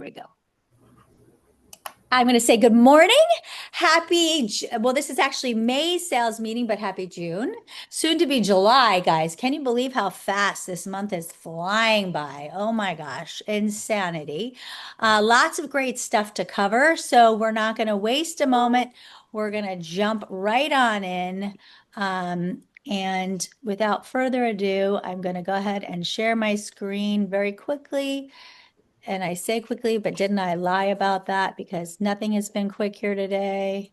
Here we go. I'm going to say good morning. Well, this is actually May's sales meeting, but happy June. Soon to be July, guys. Can you believe how fast this month is flying by? Oh my gosh, insanity. Lots of great stuff to cover. So we're not going to waste a moment. We're going to jump right on in. And without further ado, I'm going to go ahead and share my screen very quickly. And I say quickly, but didn't I lie about that? Because nothing has been quick here today.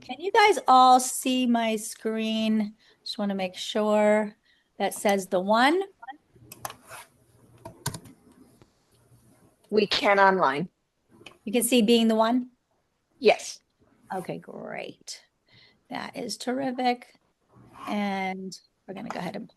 Can you guys all see my screen? Just want to make sure that says the one. We can online. You can see being the one? Yes. Okay, great. That is terrific. And we're going to go ahead and play.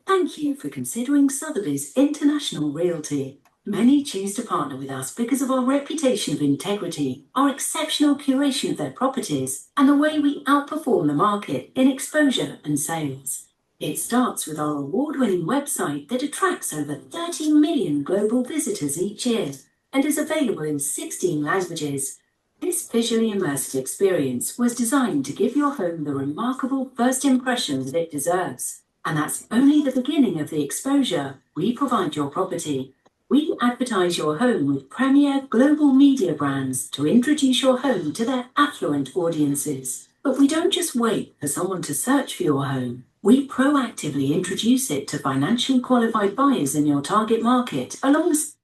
Thank you for considering Sotheby's International Realty. Many choose to partner with us because of our reputation of integrity, our exceptional curation of their properties, and the way we outperform the market in exposure and sales. It starts with our award-winning website that attracts over 30 million global visitors each year and is available in 16 languages. This visually immersive experience was designed to give your home the remarkable first impression that it deserves. And that's only the beginning of the exposure. We provide your property. We advertise your home with premier global media brands to introduce your home to their affluent audiences. But we don't just wait for someone to search for your home. We proactively introduce it to financially qualified buyers in your target market alongside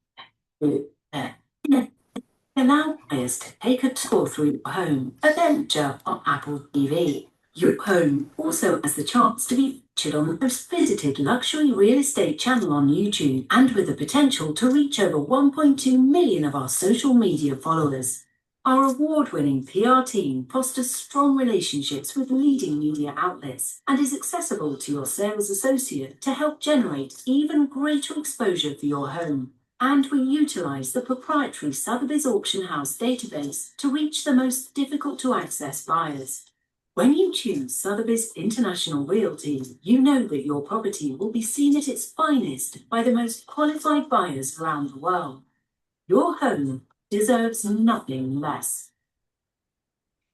allow buyers to take a tour through your home, a venture on Apple TV. Your home also has the chance to be featured on the most visited luxury real estate channel on YouTube, and with the potential to reach over 1.2 million of our social media followers. Our award-winning PR team fosters strong relationships with leading media outlets and is accessible to your sales associate to help generate even greater exposure for your home. And we utilize the proprietary Sotheby's Auction House database to reach the most difficult to access buyers. When you choose Sotheby's International Realty, you know that your property will be seen at its finest by the most qualified buyers around the world. Your home deserves nothing less.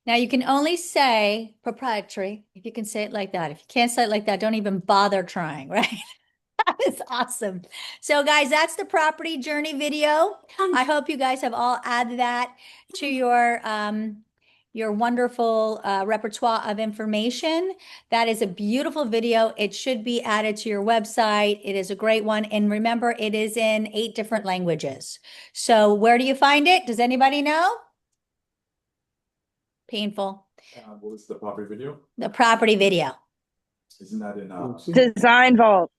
Now you can only say proprietary if you can say it like that. If you can't say it like that, don't even bother trying, right? That is awesome. So guys, that's the property journey video. I hope you guys have all added that to your wonderful repertoire of information. That is a beautiful video. It should be added to your website. It is a great one. And remember, it is in 8 different languages. So where do you find it? Does anybody know? Painful. What was the property video? The property video. Isn't that in Design Vault.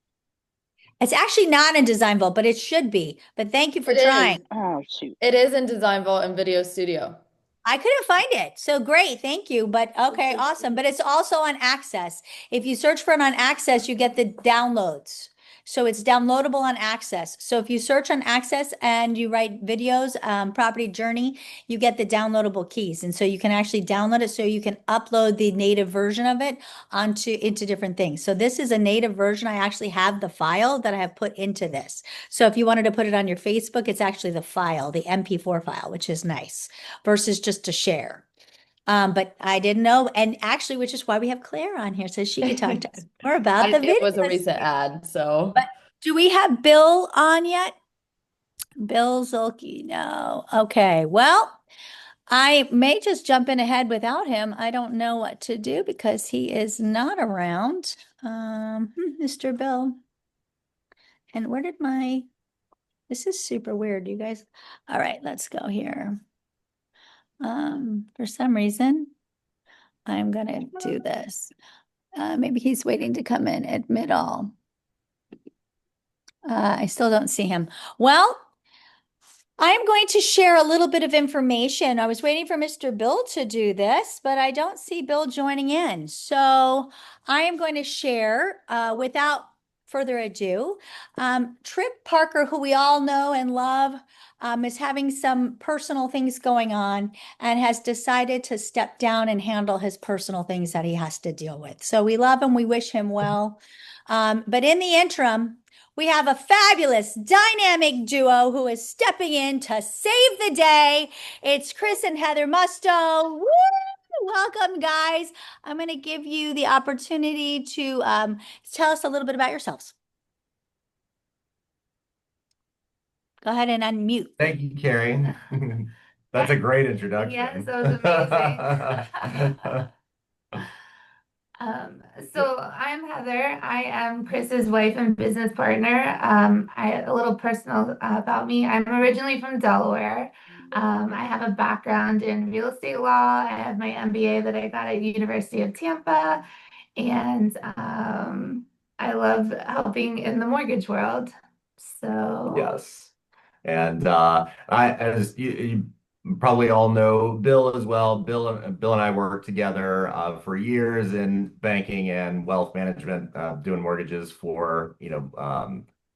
It's actually not in Design Vault, but it should be. But thank you for trying. Oh, shoot. It is in Design Vault and Video Studio. I couldn't find it. So great. Thank you. But okay, awesome. But it's also on Access. If you search for it on Access, you get the downloads. So it's downloadable on Access. So if you search on Access and you write videos, property journey, you get the downloadable keys. And so you can actually download it so you can upload the native version of it into different things. So this is a native version. I actually have the file that I have put into this. So if you wanted to put it on your Facebook, it's actually the file, the MP4 file, which is nice versus just to share. But I didn't know, and actually, which is why we have Claire on here, so she can talk to us more about the video. It was a recent ad, so. But do we have Bill on yet? Bill Zulke, no. Okay, well, I may just jump in ahead without him. I don't know what to do because he is not around. Mr. Bill. And where did this is super weird, you guys. All right, let's go here. For some reason, I'm gonna do this. Maybe he's waiting to come in, admit all. I still don't see him. Well, I'm going to share a little bit of information. I was waiting for Mr. Bill to do this, but I don't see Bill joining in. So I am going to share without further ado. Trip Parker, who we all know and love, is having some personal things going on and has decided to step down and handle his personal things that he has to deal with. So we love him. We wish him well. But in the interim, We have a fabulous dynamic duo who is stepping in to save the day. It's Chris and Heather Musto. Woo! Welcome, guys. I'm going to give you the opportunity to tell us a little bit about yourselves. Go ahead and unmute. Thank you, Carrie. That's a great introduction. Yes, that was amazing. So I'm Heather. I am Chris's wife and business partner. A little personal about me. I'm originally from Delaware. I have a background in real estate law. I have my MBA that I got at University of Tampa, and I love helping in the mortgage world. So Yes. And as you probably all know Bill as well. Bill and I worked together for years in banking and wealth management, doing mortgages for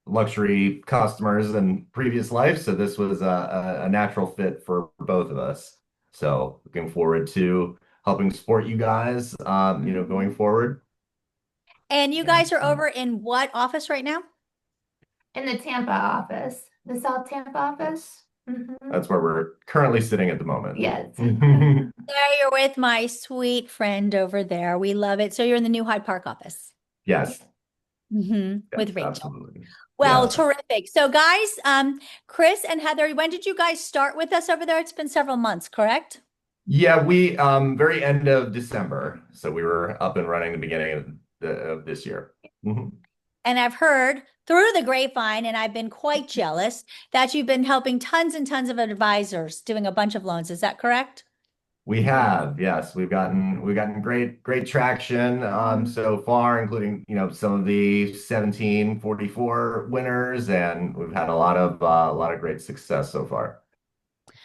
luxury customers in previous life. So this was a natural fit for both of us. So looking forward to helping support you guys, going forward. And you guys are over in what office right now? in the Tampa office, the South Tampa office. That's where we're currently sitting at the moment. Yes. There you're with my sweet friend over there. We love it. So you're in the new Hyde Park office. Yes. With Yes, Rachel. absolutely. Well, Yeah. terrific. So guys, Chris and Heather, when did you guys start with us over there? It's been several months, correct? Yeah, we very end of December, so we were up and running the beginning of this year. Mhm. And I've heard through the grapevine, and I've been quite jealous that you've been helping tons and tons of advisors doing a bunch of loans. Is that correct? We have, yes, we've gotten great traction so far, including some of the 1744 winners, and we've had a lot of great success so far.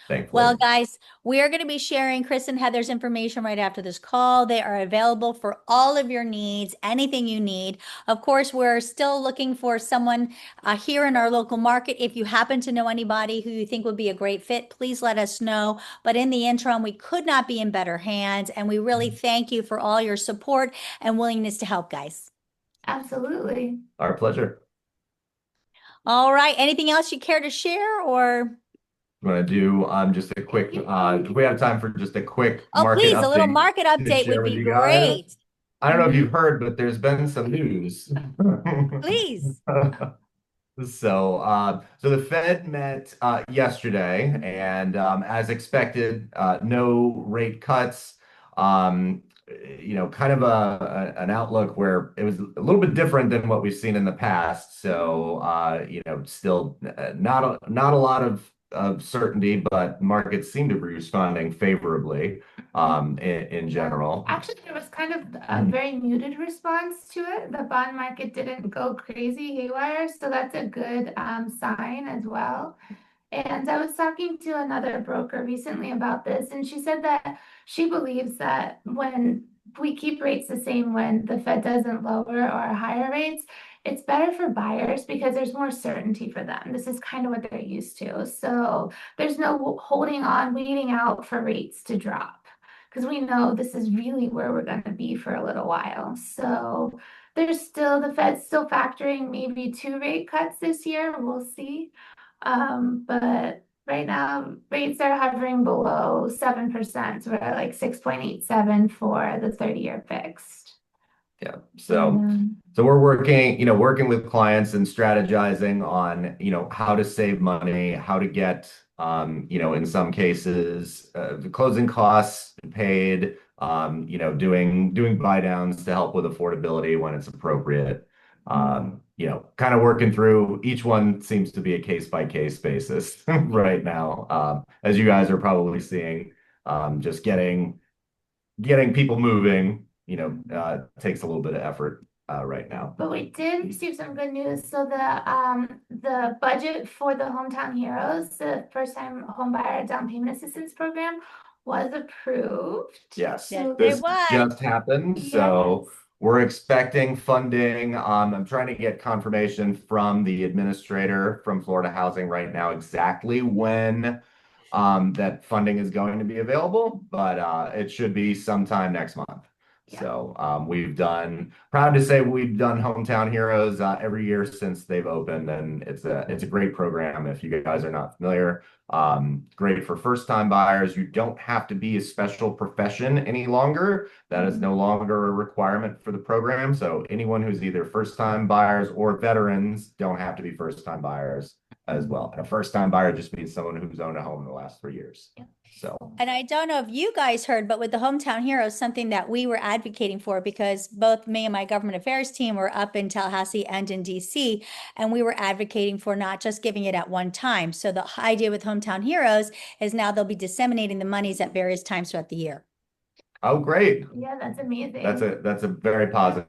Thankfully. Well, guys, we are going to be sharing Chris and Heather's information right after this call. They are available for all of your needs, anything you need. Of course, we're still looking for someone here in our local market. If you happen to know anybody who you think would be a great fit, please let us know. But in the interim, we could not be in better hands. And we really thank you for all your support and willingness to help, guys. Absolutely. Our pleasure. All right. Anything else you care to share or? You want to do just a quick, do we have time for just a quick market please, a little update market to update share would with be you guys? great. I don't know if you've heard, but there's been some news. Please. So the Fed met yesterday, and as expected, no rate cuts. Kind of an outlook where it was a little bit different than what we've seen in the past. So still not a lot of certainty, but markets seem to be responding favorably in general. Actually, there was kind of a very muted response to it. The bond market didn't go crazy haywire, so that's a good sign as well. And I was talking to another broker recently about this, and she said that she believes that when we keep rates the same, when the Fed doesn't lower or higher rates, it's better for buyers because there's more certainty for them. This is kind of what they're used to. So there's no holding on, waiting out for rates to drop, because we know this is really where we're going to be for a little while. So the Fed's still factoring maybe 2 rate cuts this year. We'll see. But right now rates are hovering below 7%. So we're at like 6.87 for the 30-year fixed. Yeah. So we're working with clients and strategizing on, how to save money, how to get, in some cases, the closing costs paid, doing buy downs to help with affordability when it's appropriate. Kind of working through, each one seems to be a case by case basis right now. As you guys are probably seeing, just getting people moving, takes a little bit of effort right now. But we did receive some good news. So the budget for the Hometown Heroes, the first time home buyer down payment assistance program, was approved. Yes, So this it was. just happened. So Yes. we're expecting funding. I'm trying to get confirmation from the administrator from Florida Housing right now exactly when that funding is going to be available, but it should be sometime next month. Yeah. So proud to say we've done Hometown Heroes every year since they've opened, and it's a great program if you guys are not familiar. Great for first-time buyers. You don't have to be a special profession any longer. That is no longer a requirement for the program. So anyone who's either first-time buyers or veterans don't have to be first-time buyers as well. And a first-time buyer just means someone who's owned a home in the last 3 years. Yeah. So, And I don't know if you guys heard, but with the Hometown Heroes, something that we were advocating for, because both me and my government affairs team were up in Tallahassee and in DC, and we were advocating for not just giving it at one time. So the idea with Hometown Heroes is now they'll be disseminating the monies at various times throughout the year. oh, great. Yeah, that's amazing. That's a very positive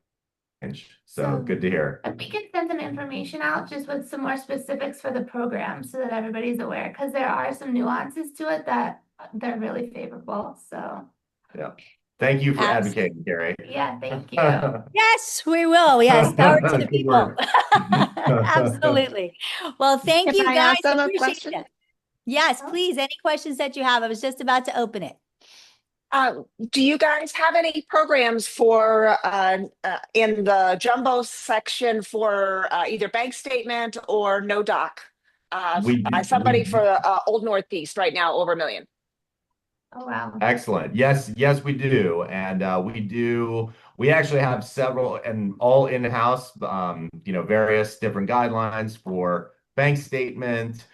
change. So good to hear. If we can send some information out just with some more specifics for the program so that everybody's aware, because there are some nuances to it that they're really favorable. So Yeah. Thank you for Absolutely. advocating, Gary. yeah, thank you. Yes, we will. Yes, power to the Good people. work. Absolutely. Well, thank Can you I guys. ask them a Appreciate question? it. Yes, Oh. please. Any questions that you have? I was just about to open it. Do you guys have any programs for in the jumbo section for either bank statement or no doc? We do- Somebody we- for Old Northeast right now over $1 million. Oh, wow. Excellent. Yes, we do. And we actually have several and all in-house, various different guidelines for bank statement.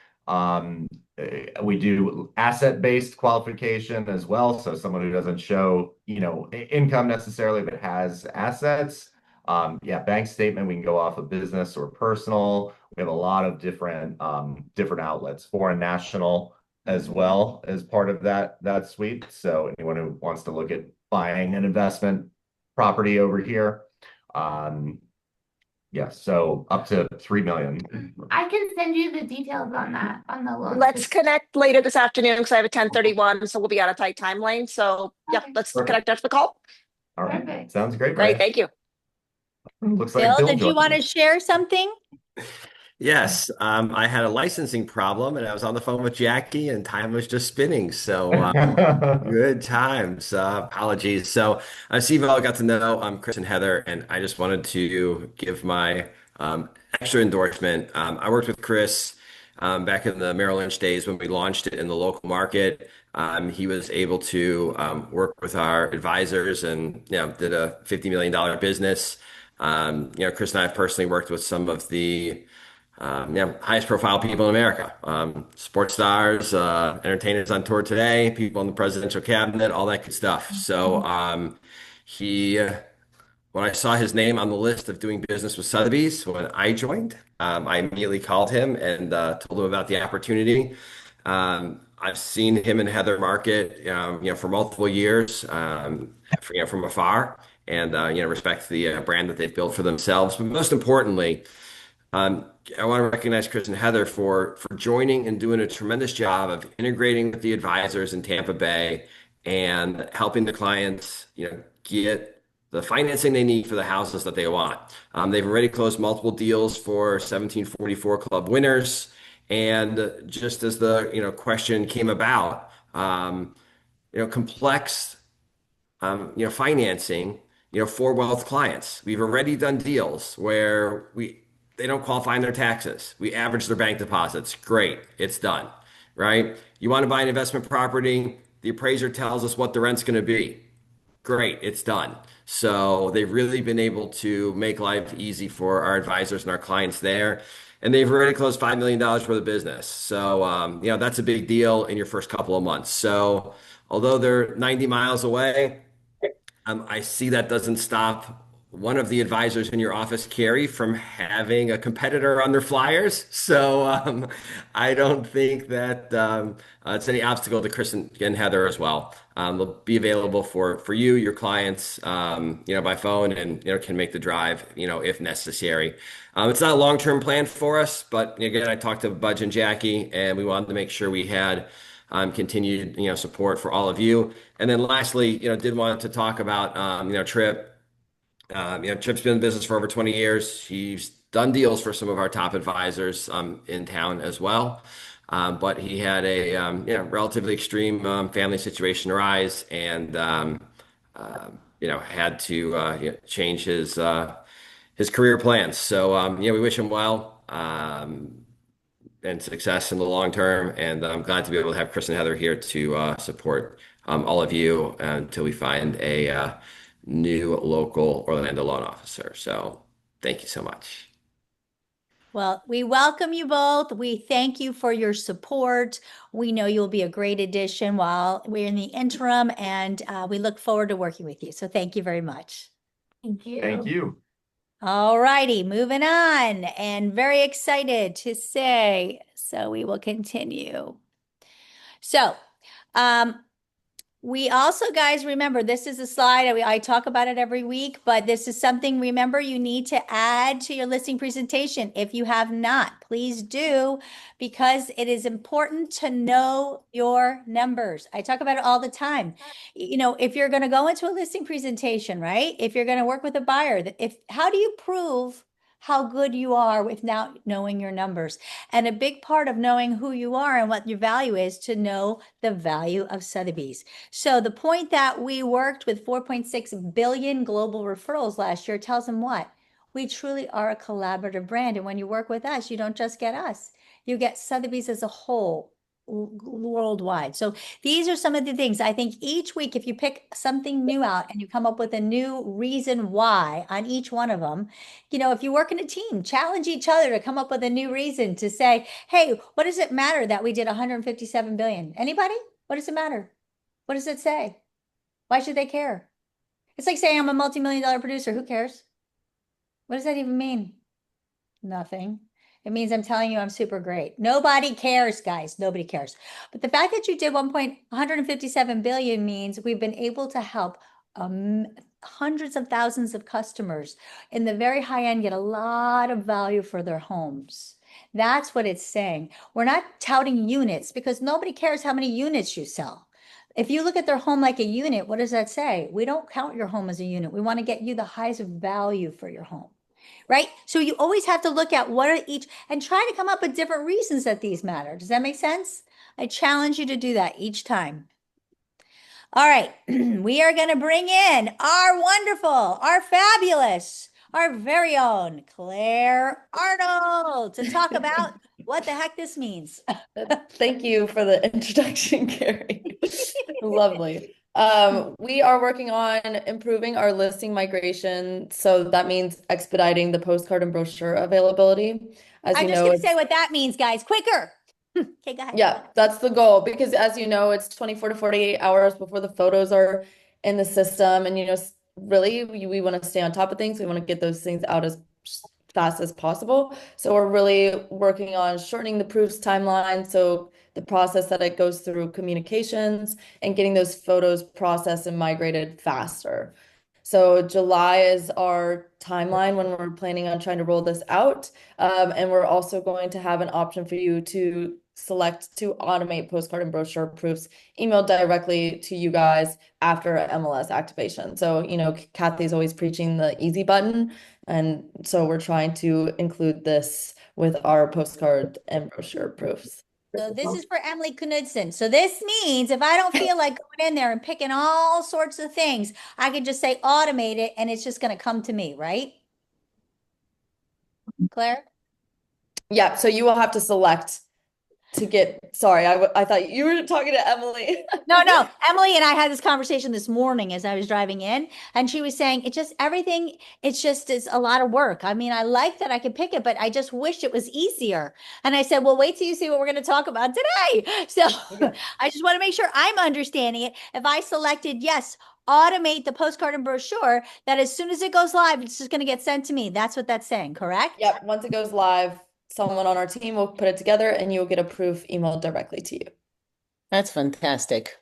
We do asset-based qualification as well. So someone who doesn't show, income necessarily, but has assets. Bank statement, we can go off of business or personal. We have a lot of different outlets, foreign national as well as part of that suite. So anyone who wants to look at buying an investment property over here, so up to 3 million. I can send you the details on that on the loan. Let's connect later this afternoon because I have a 10:31, so we'll be on a tight time lane. So Okay. let's Perfect. connect after the call. All right, Perfect. sounds great. Great, Ryan. thank you. Looks like Bill, Bill did you joined want to us. share something? Yes, I had a licensing problem and I was on the phone with Jackie and time was just spinning. So good times. Apologies. So Steve, I got to know Chris and Heather, and I just wanted to give my extra endorsement. I worked with Chris back in the Merrill Lynch days when we launched it in the local market. He was able to work with our advisors and did a $50 million business. Chris and I have personally worked with some of the highest profile people in America, sports stars, entertainers on tour today, people in the presidential cabinet, all that good stuff. So when I saw his name on the list of doing business with Sotheby's when I joined, I immediately called him and told him about the opportunity. I've seen him and Heather market, for multiple years, from afar, and respect the brand that they've built for themselves. But most importantly, I want to recognize Chris and Heather for joining and doing a tremendous job of integrating with the advisors in Tampa Bay and helping the clients, get the financing they need for the houses that they want. They've already closed multiple deals for 1744 Club winners. And just as the question came about, complex financing, for wealth clients. We've already done deals where they don't qualify in their taxes. We average their bank deposits. Great, it's done, right? You want to buy an investment property, the appraiser tells us what the rent's going to be. Great, it's done. So they've really been able to make life easy for our advisors and our clients there. And they've already closed $5 million worth of business. So, that's a big deal in your first couple of months. So although they're 90 miles away, I see that doesn't stop one of the advisors in your office, Carrie, from having a competitor on their flyers. So I don't think that it's any obstacle to Chris and Heather as well. They'll be available for you, your clients, by phone, and can make the drive, if necessary. It's not a long-term plan for us, but again, I talked to Budge and Jackie, and we wanted to make sure we had continued support for all of you. And then lastly, did want to talk about Trip. Trip's been in business for over 20 years. He's done deals for some of our top advisors in town as well. But he had a relatively extreme family situation arise, and had to change his career plans. So we wish him well and success in the long term. And I'm glad to be able to have Chris and Heather here to support all of you until we find a new local Orlando loan officer. So thank you so much. Well, we welcome you both. We thank you for your support. We know you'll be a great addition while we're in the interim, and we look forward to working with you. So thank you very much. Thank you. Thank you. All righty, moving on, and very excited to say, so we will continue. So, we also, guys, remember, this is a slide, I talk about it every week, but this is something, remember, you need to add to your listing presentation. If you have not, please do, because it is important to know your numbers. I talk about it all the time. If you're going to go into a listing presentation, right? If you're going to work with a buyer, how do you prove how good you are without knowing your numbers? And a big part of knowing who you are and what your value is to know the value of Sotheby's. So the point that we worked with 4.6 billion global referrals last year tells them what? We truly are a collaborative brand. And when you work with us, you don't just get us, you get Sotheby's as a whole worldwide. So these are some of the things I think each week, if you pick something new out and you come up with a new reason why on each one of them, if you work in a team, challenge each other to come up with a new reason to say, hey, what does it matter that we did 157 billion? Anybody? What does it matter? What does it say? Why should they care? It's like saying I'm a multi-million-dollar producer. Who cares? What does that even mean? Nothing. It means I'm telling you I'm super great. Nobody cares, guys. Nobody cares. But the fact that you did 157 billion means we've been able to help hundreds of thousands of customers in the very high end get a lot of value for their homes. That's what it's saying. We're not touting units because nobody cares how many units you sell. If you look at their home like a unit, what does that say? We don't count your home as a unit. We want to get you the highest value for your home. Right? So you always have to look at what are each and try to come up with different reasons that these matter. Does that make sense? I challenge you to do that each time. All right. We are going to bring in our wonderful, our fabulous, our very own Claire Arnold to talk about what the heck this means. Thank you for the introduction, Carrie. Lovely. We are working on improving our listing migration. So that means expediting the postcard and brochure availability. As I'm you just know, going to say what that means, guys. Quicker. Okay, go ahead. yeah, that's the goal because as you know, it's 24 to 48 hours before the photos are in the system. And, really, we want to stay on top of things. We want to get those things out as fast as possible. So we're really working on shortening the proofs timeline. So the process that it goes through communications and getting those photos processed and migrated faster. So July is our timeline when we're planning on trying to roll this out. And we're also going to have an option for you to select to automate postcard and brochure proofs emailed directly to you guys after MLS activation. So, Kathy's always preaching the easy button. And so we're trying to include this with our postcard and brochure proofs. So this is for Emily Knudsen. So this means if I don't feel like going in there and picking all sorts of things, I can just say automate it and it's just going to come to me, right? Claire? Yeah, so you will have to select to get, sorry, I thought you were talking to Emily. No, Emily and I had this conversation this morning as I was driving in, and she was saying it's a lot of work. I mean, I like that I can pick it, but I just wish it was easier. And I said, well, wait till you see what we're going to talk about today. So I just want to make sure I'm understanding it. If I selected, yes, automate the postcard and brochure, that as soon as it goes live, it's just going to get sent to me. That's what that's saying, correct? Yep, once it goes live, someone on our team will put it together and you'll get a proof emailed directly to you. That's fantastic.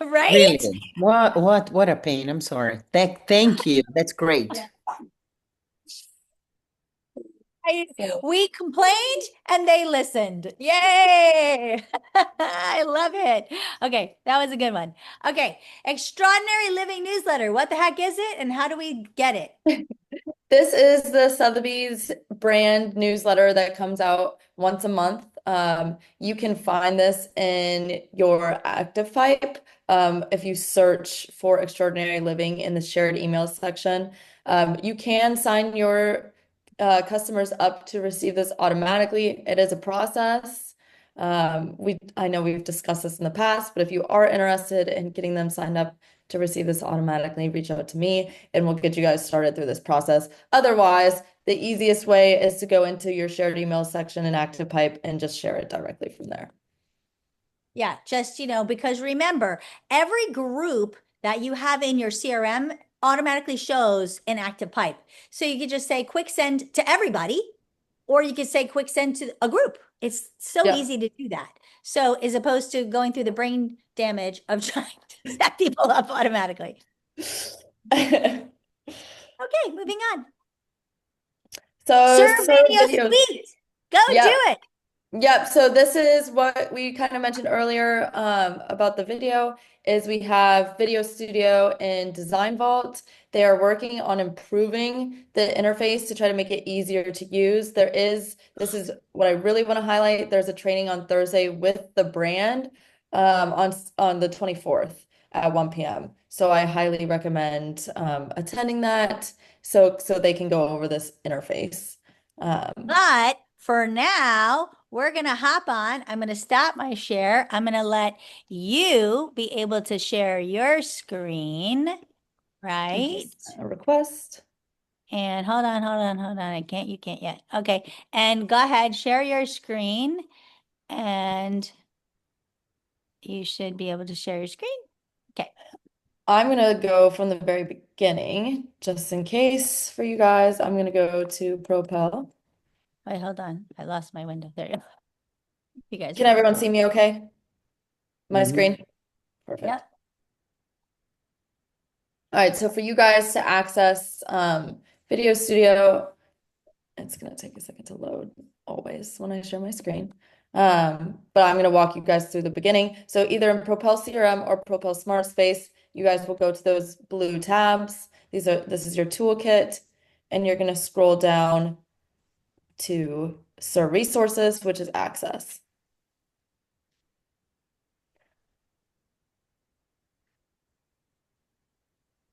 Right? Really? What a pain. I'm sorry. Thank you. That's great. We complained and they listened. Yay! I love it. Okay, that was a good one. Okay, Extraordinary Living Newsletter. What the heck is it and how do we get it? This is the Sotheby's brand newsletter that comes out once a month. You can find this in your ActivePipe. If you search for Extraordinary Living in the shared email section, you can sign your customers up to receive this automatically. It is a process. I know we've discussed this in the past, but if you are interested in getting them signed up to receive this automatically, reach out to me and we'll get you guys started through this process. Otherwise, the easiest way is to go into your shared email section in ActivePipe and just share it directly from there. Yeah, just, because remember, every group that you have in your CRM automatically shows an ActivePipe. So you could just say quick send to everybody, or you could say quick send to a group. It's so Yeah. easy to do that. So as opposed to going through the brain damage of trying to set people up automatically. Okay, moving on. So Serve Video videos. Suite. Go Yeah. do it. Yep, so this is what we kind of mentioned earlier about the video is we have Video Studio and Design Vault. They are working on improving the interface to try to make it easier to use. This is what I really want to highlight. There's a training on Thursday with the brand on the 24th at 1 p.m. So I highly recommend attending that so they can go over this interface. But for now, we're going to hop on. I'm going to stop my share. I'm going to let you be able to share your screen, right? A request. And hold on. You can't yet. Okay. And go ahead, share your screen. And you should be able to share your screen. Okay. I'm going to go from the very beginning, just in case for you guys. I'm going to go to Propel. Wait, hold on. I lost my window. There you go. You guys. Can everyone see me okay? My screen? Perfect. Yep. All right, so for you guys to access Video Studio, it's going to take a second to load always when I share my screen. But I'm going to walk you guys through the beginning. So either in Propel CRM or Propel Smart Space, you guys will go to those blue tabs. This is your toolkit, and you're going to scroll down to Serve Resources, which is Access.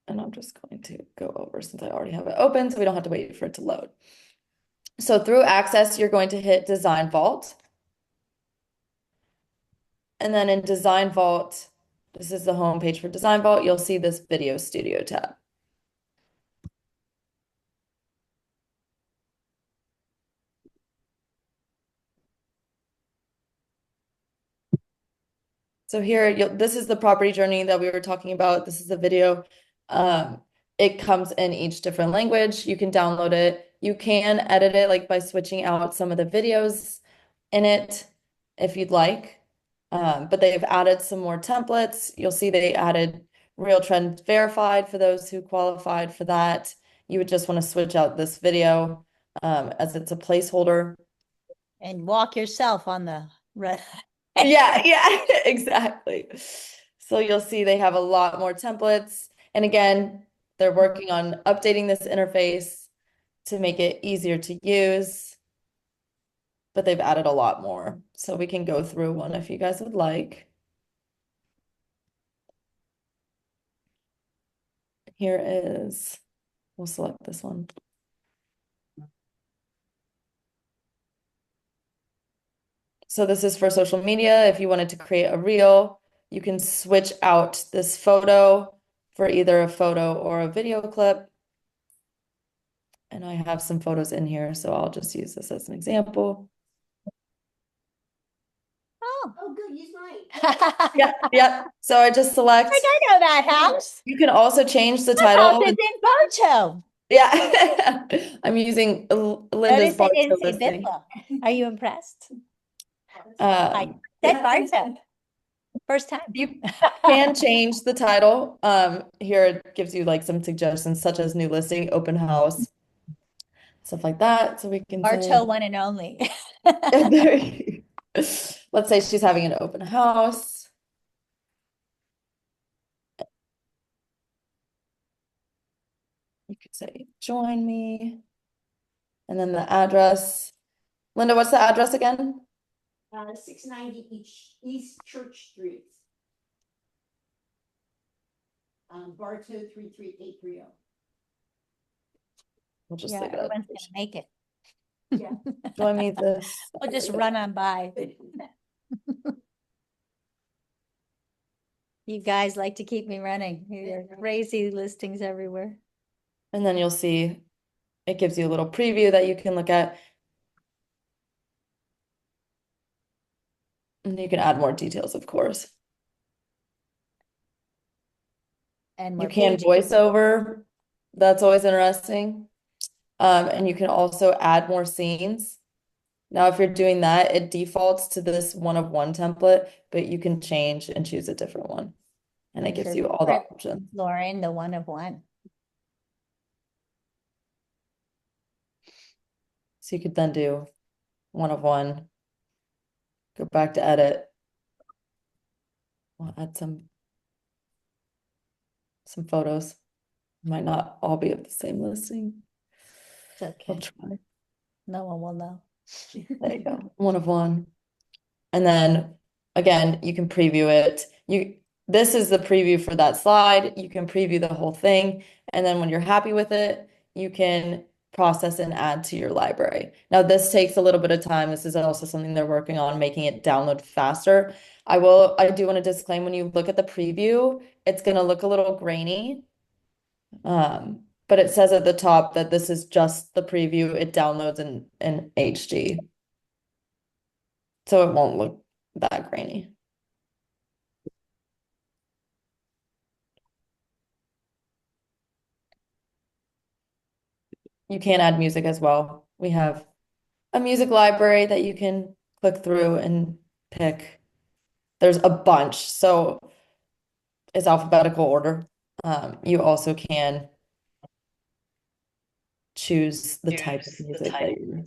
And I'm just going to go over since I already have it open, so we don't have to wait for it to load. So through Access, you're going to hit Design Vault. And then in Design Vault, this is the home page for Design Vault, you'll see this Video Studio tab. So here, this is the property journey that we were talking about. This is the video. It comes in each different language. You can download it. You can edit it like by switching out some of the videos in it if you'd like. But they've added some more templates. You'll see they added Real Trend Verified for those who qualified for that. You would just want to switch out this video as it's a placeholder. And walk yourself on the Yeah, exactly. So you'll see they have a lot more templates. And again, they're working on updating this interface to make it easier to use. But they've added a lot more. So we can go through one if you guys would like. Here is, we'll select this one. So this is for social media. If you wanted to create a reel, you can switch out this photo for either a photo or a video clip. And I have some photos in here, so I'll just use this as an example. Oh, good. Use mine. Yeah. So I just select. I know that house. You can also change the That title. house is in Bartow. Yeah. I'm using Linda's Bartow listing. Are you impressed? I said Bartow. First time. You can change the title. Here it gives you like some suggestions such as new listing, open house, stuff like that. So we can Bartow one and only. Let's say she's having an open house. You could say, join me. And then the address. Linda, what's the address again? 690 East Church Street. Bartow 33830. We'll just Yeah, leave it at everyone's gonna make it. Yeah. Join me this. We'll just run on by. You guys like to keep me running. There are crazy listings everywhere. And then you'll see it gives you a little preview that you can look at. And you can add more details, of course. And You more can pages. voice over. That's always interesting. And you can also add more scenes. Now, if you're doing that, it defaults to this one of one template, but you can change and choose a different one. And it gives you all the options. Lauren, the one of one. So you could then do one of one. Go back to edit. We'll add some photos. Might not all be of the same listing. It's okay. I'll try. No one will know. There you go. One of one. And then again, you can preview it. This is the preview for that slide. You can preview the whole thing. And then when you're happy with it, you can process and add to your library. Now, this takes a little bit of time. This is also something they're working on, making it download faster. I do want to disclaim, when you look at the preview, it's going to look a little grainy. But it says at the top that this is just the preview. It downloads in HD. So it won't look that grainy. You can add music as well. We have a music library that you can click through and pick. There's a bunch, so it's alphabetical order. You also can choose the type of music that you're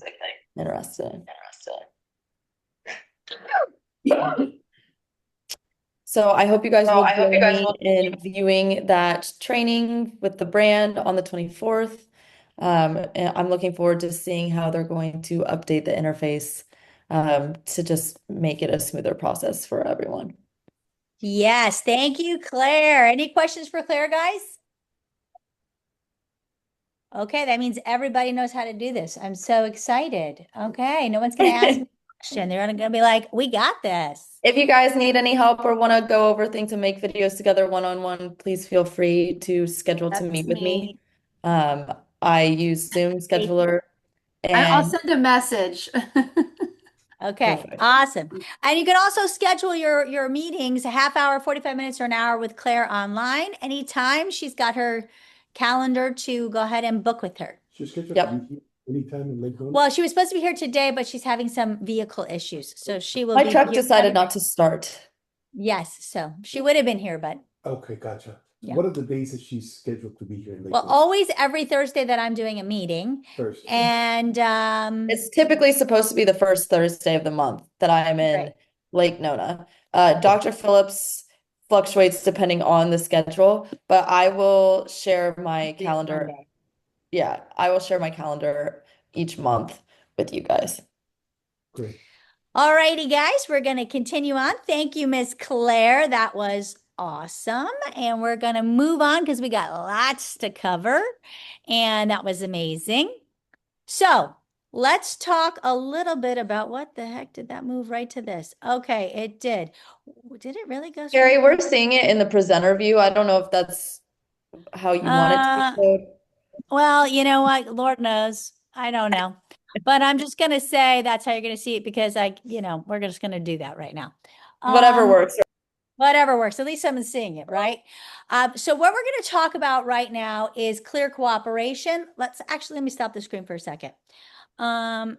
interested in. So I hope you guys will join me in viewing that training with the brand on the 24th. And I'm looking forward to seeing how they're going to update the interface to just make it a smoother process for everyone. Yes, thank you, Claire. Any questions for Claire, guys? Okay, that means everybody knows how to do this. I'm so excited. Okay, no one's going to ask me a question. They're going to be like, we got this. If you guys need any help or want to go over things and make videos together one-on-one, please feel free to schedule to meet with me. I use Zoom Scheduler. I'll And send a message. Okay, Perfect. awesome. And you can also schedule your meetings, a half hour, 45 minutes, or an hour with Claire online anytime. She's got her calendar to go ahead and book with her. She's scheduled Yep. to be here anytime in Lake Zone? Well, she was supposed to be here today, but she's having some vehicle issues. So she will my be truck here decided every- not to start. Yes, so she would have been here, but Okay, gotcha. Yeah. What are the days that she's scheduled to be here in Lake well, Zone? always every Thursday that I'm doing a meeting. First. And It's typically supposed to be the first Thursday of the month that I am in Right. Lake Nona. Dr. Phillips fluctuates depending on the schedule, but I will share my calendar. Monday. Yeah, I will share my calendar each month with you guys. Great. All righty, guys, we're going to continue on. Thank you, Miss Claire. That was awesome. And we're going to move on because we got lots to cover. And that was amazing. So let's talk a little bit about what the heck did that move right to this? Okay, it did. Did it really go Gary, straight? we're seeing it in the presenter view. I don't know if that's how you want it to be showed. Well, you know what? Lord knows. I don't know. But I'm just going to say that's how you're going to see it because we're just going to do that right now. Whatever works. Whatever works. At least someone's seeing it, right? So what we're going to talk about right now is clear cooperation. Let me stop the screen for a second. I'm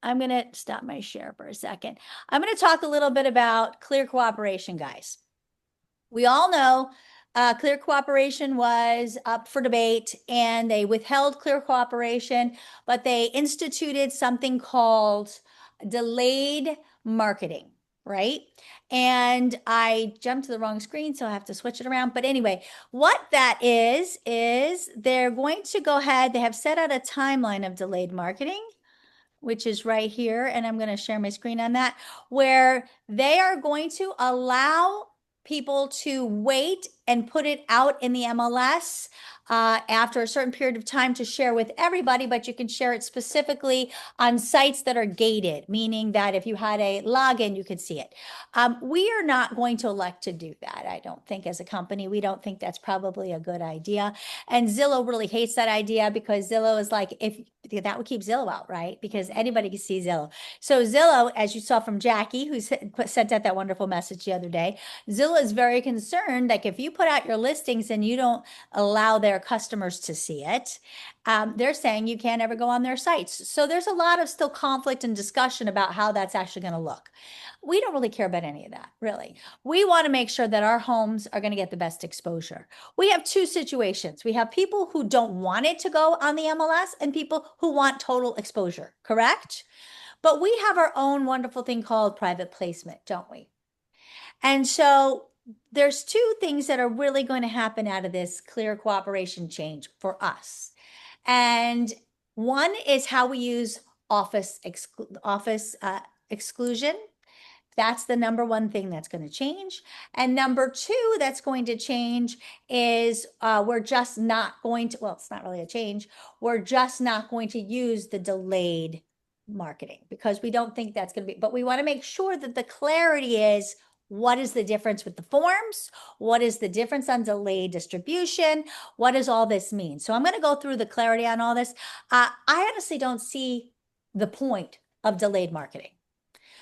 going to stop my share for a second. I'm going to talk a little bit about clear cooperation, guys. We all know clear cooperation was up for debate and they withheld clear cooperation, but they instituted something called delayed marketing, right? And I jumped to the wrong screen, so I have to switch it around. But anyway, what that is they're going to go ahead, they have set out a timeline of delayed marketing. which is right here, and I'm going to share my screen on that, where they are going to allow people to wait and put it out in the MLS after a certain period of time to share with everybody, but you can share it specifically on sites that are gated, meaning that if you had a login, you could see it. We are not going to elect to do that, I don't think, as a company. We don't think that's probably a good idea. And Zillow really hates that idea because Zillow is like, if that would keep Zillow out, right? Because anybody can see Zillow. So Zillow, as you saw from Jackie, who sent out that wonderful message the other day, Zillow is very concerned, like if you put out your listings and you don't allow their customers to see it, they're saying you can't ever go on their sites. So there's a lot of still conflict and discussion about how that's actually going to look. We don't really care about any of that, really. We want to make sure that our homes are going to get the best exposure. We have two situations. We have people who don't want it to go on the MLS and people who want total exposure, correct? But we have our own wonderful thing called private placement, don't we? And so there's two things that are really going to happen out of this clear cooperation change for us. And one is how we use office exclusion. That's the number one thing that's going to change. And number two that's going to change is we're just not going to, well, it's not really a change. We're just not going to use the delayed marketing because we don't think that's going to be, but we want to make sure that the clarity is what is the difference with the forms? What is the difference on delayed distribution? What does all this mean? So I'm going to go through the clarity on all this. I honestly don't see the point of delayed marketing.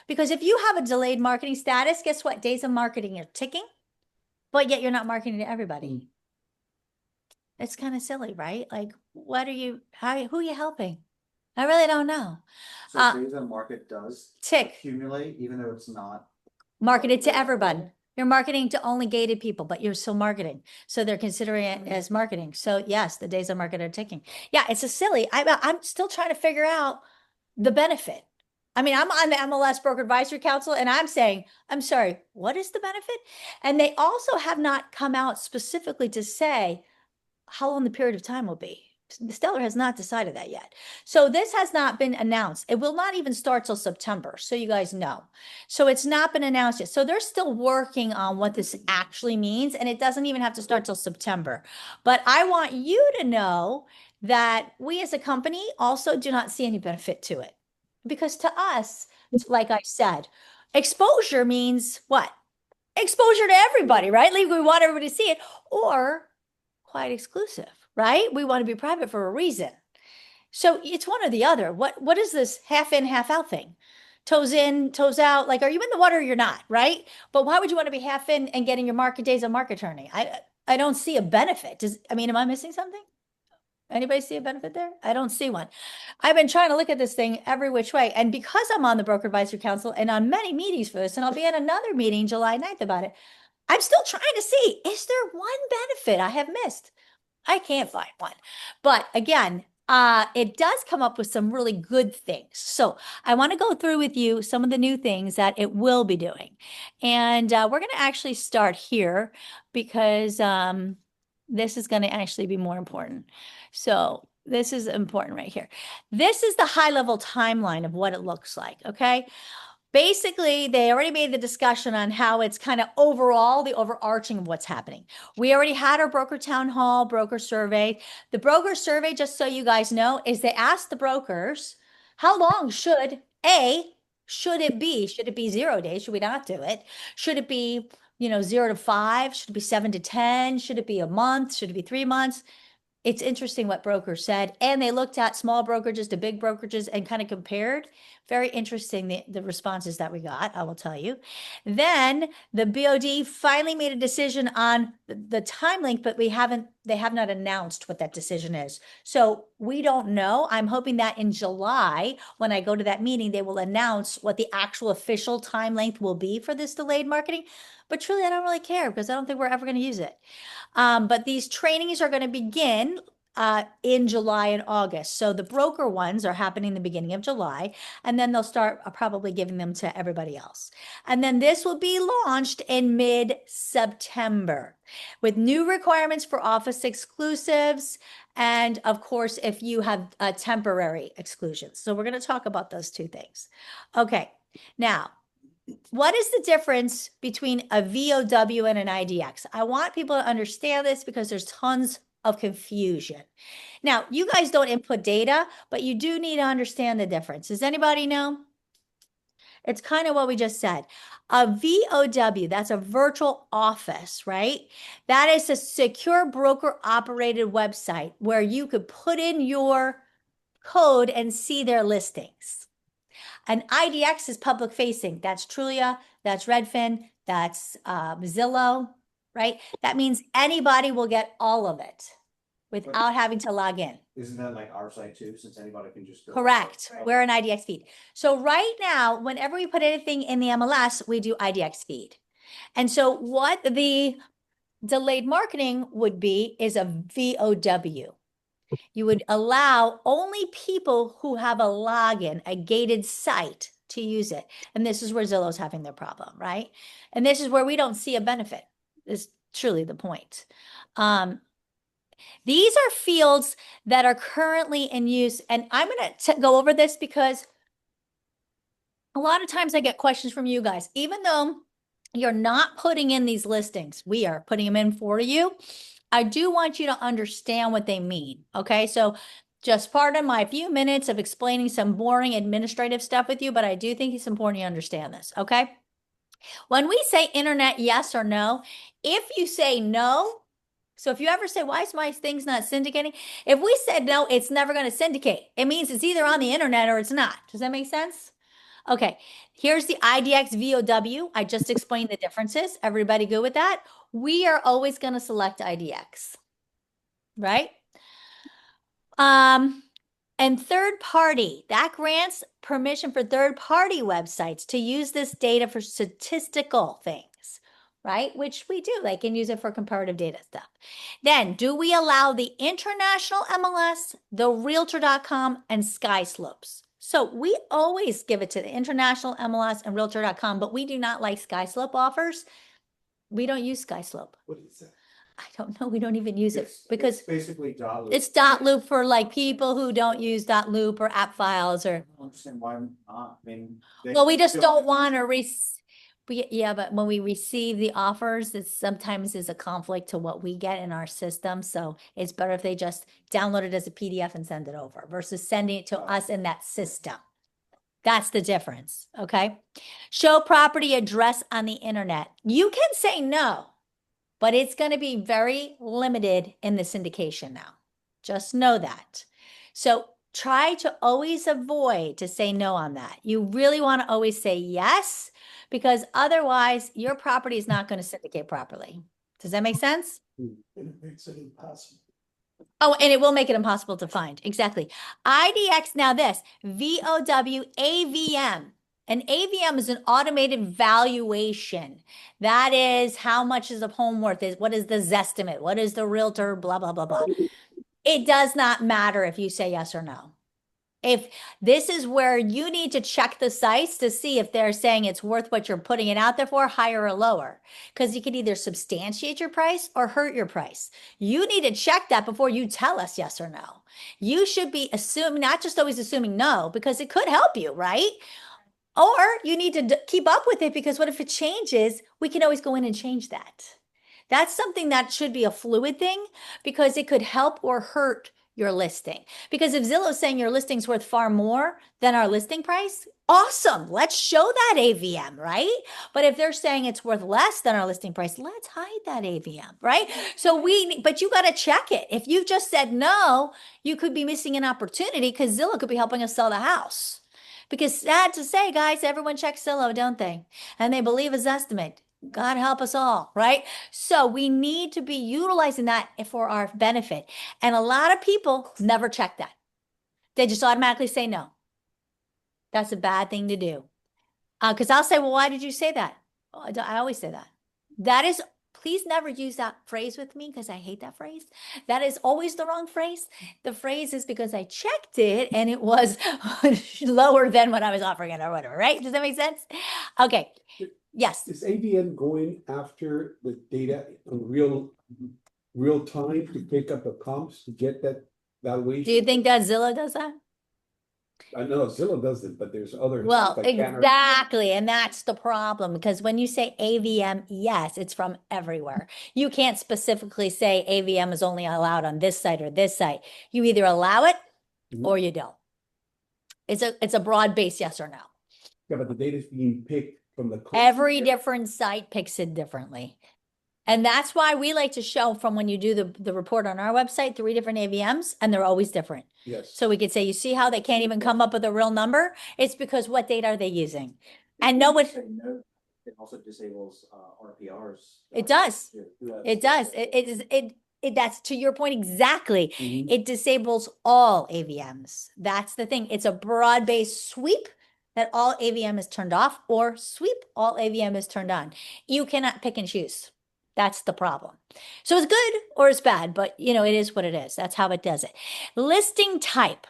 Because if you have a delayed marketing status, guess what? Days of marketing are ticking, but yet you're not marketing to everybody. It's kind of silly, right? Like, what are you, who are you helping? I really don't know. So days on market does tick, accumulate, even though it's not marketed to everyone. You're marketing to only gated people, but you're still marketing. So they're considering it as marketing. So yes, the days on market are ticking. Yeah, it's a silly, I'm still trying to figure out the benefit. I mean, I'm on the MLS Broker Advisory Council and I'm saying, I'm sorry, what is the benefit? And they also have not come out specifically to say how long the period of time will be. Stellar has not decided that yet. So this has not been announced. It will not even start till September, so you guys know. So it's not been announced yet. So they're still working on what this actually means, and it doesn't even have to start till September. But I want you to know that we as a company also do not see any benefit to it. Because to us, like I said, exposure means what? Exposure to everybody, right? Like we want everybody to see it, or quite exclusive, right? We want to be private for a reason. So it's one or the other. What is this half in, half out thing? Toes in, toes out. Like, are you in the water or you're not, right? But why would you want to be half in and getting your market days on market turning? I don't see a benefit. Am I missing something? Anybody see a benefit there? I don't see one. I've been trying to look at this thing every which way. And because I'm on the Broker Advisory Council and on many meetings for this, and I'll be at another meeting July 9th about it, I'm still trying to see, is there one benefit I have missed? I can't find one. But again, it does come up with some really good things. So I want to go through with you some of the new things that it will be doing. And we're going to actually start here because this is going to actually be more important. So this is important right here. This is the high level timeline of what it looks like. Okay. Basically, they already made the discussion on how it's kind of overall, the overarching of what's happening. We already had our broker town hall, broker survey. The broker survey, just so you guys know, is they asked the brokers, how long should it be? Should it be 0 days? Should we not do it? Should it be 0 to 5? Should it be 7 to 10? Should it be a month? Should it be 3 months? It's interesting what brokers said. And they looked at small brokerages to big brokerages and kind of compared. Very interesting, the responses that we got, I will tell you. Then the BOD finally made a decision on the time length, but they have not announced what that decision is. So we don't know. I'm hoping that in July, when I go to that meeting, they will announce what the actual official time length will be for this delayed marketing. But truly, I don't really care because I don't think we're ever going to use it. But these trainings are going to begin in July and August. So the broker ones are happening the beginning of July, and then they'll start probably giving them to everybody else. And then this will be launched in mid-September with new requirements for office exclusives. And of course, if you have temporary exclusions. So we're going to talk about those two things. Okay. Now, what is the difference between a VOW and an IDX? I want people to understand this because there's tons of confusion. Now, you guys don't input data, but you do need to understand the difference. Does anybody know? It's kind of what we just said. A VOW, that's a virtual office, right? That is a secure broker operated website where you could put in your code and see their listings. An IDX is public facing. That's Trulia, that's Redfin, that's Zillow, right? That means anybody will get all of it without having to log in. Isn't that like our site too, since anybody can just go? Correct. We're an IDX feed. So right now, whenever we put anything in the MLS, we do IDX feed. And so what the delayed marketing would be is a VOW. You would allow only people who have a login, a gated site, to use it. And this is where Zillow's having their problem, right? And this is where we don't see a benefit, is truly the point. These are fields that are currently in use. And I'm going to go over this because a lot of times I get questions from you guys. Even though you're not putting in these listings, we are putting them in for you. I do want you to understand what they mean, okay? So just pardon my few minutes of explaining some boring administrative stuff with you, but I do think it's important you understand this, okay? When we say internet yes or no, if you say no, so if you ever say, why is my things not syndicating? If we said no, it's never going to syndicate. It means it's either on the internet or it's not. Does that make sense? Okay, here's the IDX VOW. I just explained the differences. Everybody good with that? We are always going to select IDX, right? And third party, that grants permission for third party websites to use this data for statistical things, right? Which we do, they can use it for comparative data stuff. Then do we allow the international MLS, the realtor.com and SkySlopes? So we always give it to the international MLS and realtor.com, but we do not like SkySlope offers. We don't use SkySlope. What is that? I don't know. We don't even use it because It's basically dot loop. it's dot loop for like people who don't use dot loop or app files or. I don't understand why not. I mean. Well, we just don't want to yeah, but when we receive the offers, it sometimes is a conflict to what we get in our system. So it's better if they just download it as a PDF and send it over versus sending it to us in that system. That's the difference, okay? Show property address on the internet. You can say no, but it's going to be very limited in the syndication now. Just know that. So try to always avoid to say no on that. You really want to always say yes, because otherwise your property is not going to syndicate properly. Does that make sense? And it makes it impossible. Oh, and it will make it impossible to find. Exactly. IDX, now this, VOW AVM. An AVM is an automated valuation. That is how much is a home worth, what is the Zestimate, what is the realtor, blah, blah, blah, blah. It does not matter if you say yes or no. If this is where you need to check the sites to see if they're saying it's worth what you're putting it out there for, higher or lower, because you can either substantiate your price or hurt your price. You need to check that before you tell us yes or no. You should be assuming, not just always assuming no, because it could help you, right? Or you need to keep up with it, because what if it changes? We can always go in and change that. That's something that should be a fluid thing, because it could help or hurt your listing. Because if Zillow's saying your listing's worth far more than our listing price, awesome. Let's show that AVM, right? But if they're saying it's worth less than our listing price, let's hide that AVM, right? So but you got to check it. If you just said no, you could be missing an opportunity, because Zillow could be helping us sell the house. Because sad to say, guys, everyone checks Zillow, don't they? And they believe a Zestimate. God help us all, right? So we need to be utilizing that for our benefit. And a lot of people never check that. They just automatically say no. That's a bad thing to do. Because I'll say, well, why did you say that? Oh, I always say that. That is Please never use that phrase with me because I hate that phrase. That is always the wrong phrase. The phrase is because I checked it and it was lower than what I was offering it or whatever, right? Does that make sense? Okay. Yes. Is AVM going after the data in real time to pick up the comps to get that valuation? Do you think that Zillow does that? I know Zillow does it, but there's other. Well, like Canner- exactly. And that's the problem because when you say AVM, yes, it's from everywhere. You can't specifically say AVM is only allowed on this site or this site. You either allow it or you don't. It's a broad base yes or no. Yeah, but the data is being picked from the. Every different site picks it differently. And that's why we like to show from when you do the report on our website, 3 different AVMs, and they're always different. Yes. So we could say, you see how they can't even come up with a real number? It's because what data are they using? And no one, It also disables RPRs. it does. It does. That's to your point exactly. Mhm. It disables all AVMs. That's the thing. It's a broad-based sweep that all AVM is turned off or sweep all AVM is turned on. You cannot pick and choose. That's the problem. So it's good or it's bad, but it is what it is. That's how it does it. Listing type,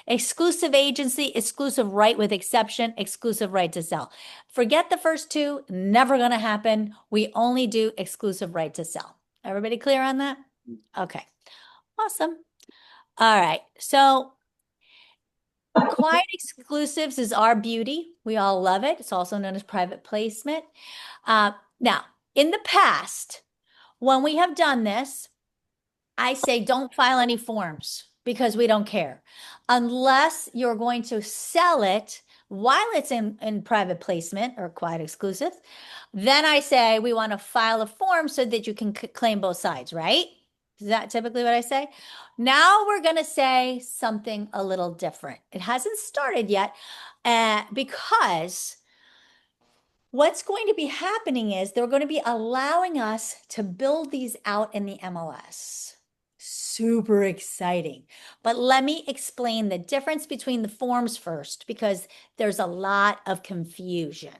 exclusive agency, exclusive right with exception, exclusive right to sell. Forget the first two, never going to happen. We only do exclusive right to sell. Everybody clear on that? Okay, awesome. All right, so quiet exclusives is our beauty. We all love it. It's also known as private placement. Now, in the past, when we have done this, I say don't file any forms because we don't care. Unless you're going to sell it while it's in private placement or quiet exclusive, then I say we want to file a form so that you can claim both sides, right? Is that typically what I say? Now we're going to say something a little different. It hasn't started yet because what's going to be happening is they're going to be allowing us to build these out in the MLS. Super exciting. But let me explain the difference between the forms first because there's a lot of confusion.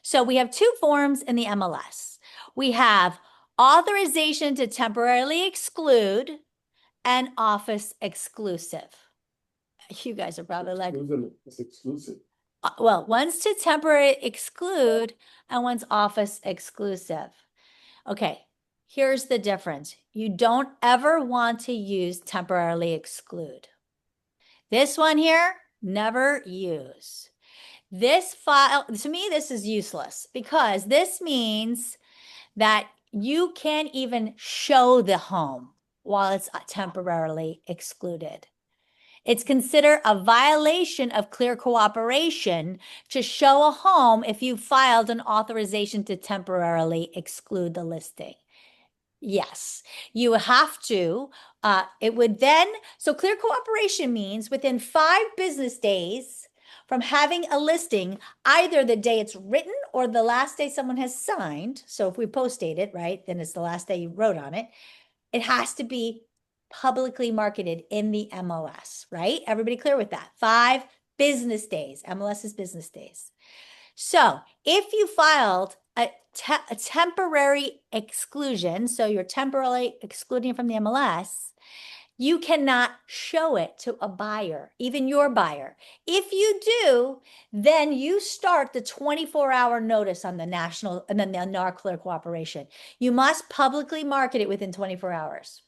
So we have 2 forms in the MLS. We have authorization to temporarily exclude and office exclusive. You guys are probably like, It's exclusive. well, one's to temporarily exclude and one's office exclusive. Okay, here's the difference. You don't ever want to use temporarily exclude. This one here, never use. This file, to me, this is useless because this means that you can't even show the home while it's temporarily excluded. It's considered a violation of clear cooperation to show a home if you filed an authorization to temporarily exclude the listing. Yes, you have to. It would then, so clear cooperation means within 5 business days from having a listing, either the day it's written or the last day someone has signed. So if we post date it, right, then it's the last day you wrote on it. It has to be publicly marketed in the MLS, right? Everybody clear with that? 5 business days. MLS is business days. So if you filed a temporary exclusion, so you're temporarily excluding from the MLS, you cannot show it to a buyer, even your buyer. If you do, then you start the 24-hour notice on the national and then the NAR Clear Cooperation. You must publicly market it within 24 hours.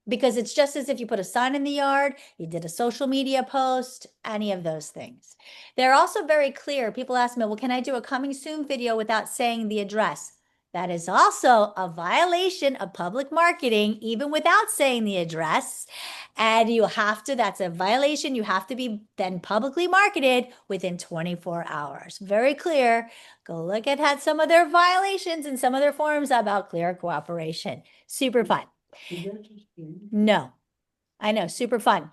Because it's just as if you put a sign in the yard, you did a social media post, any of those things. They're also very clear. People ask me, well, can I do a coming soon video without saying the address? That is also a violation of public marketing, even without saying the address. And you have to, that's a violation. You have to be then publicly marketed within 24 hours. Very clear. Go look at some of their violations and some of their forms about clear cooperation. Super fun. No, I know, super fun.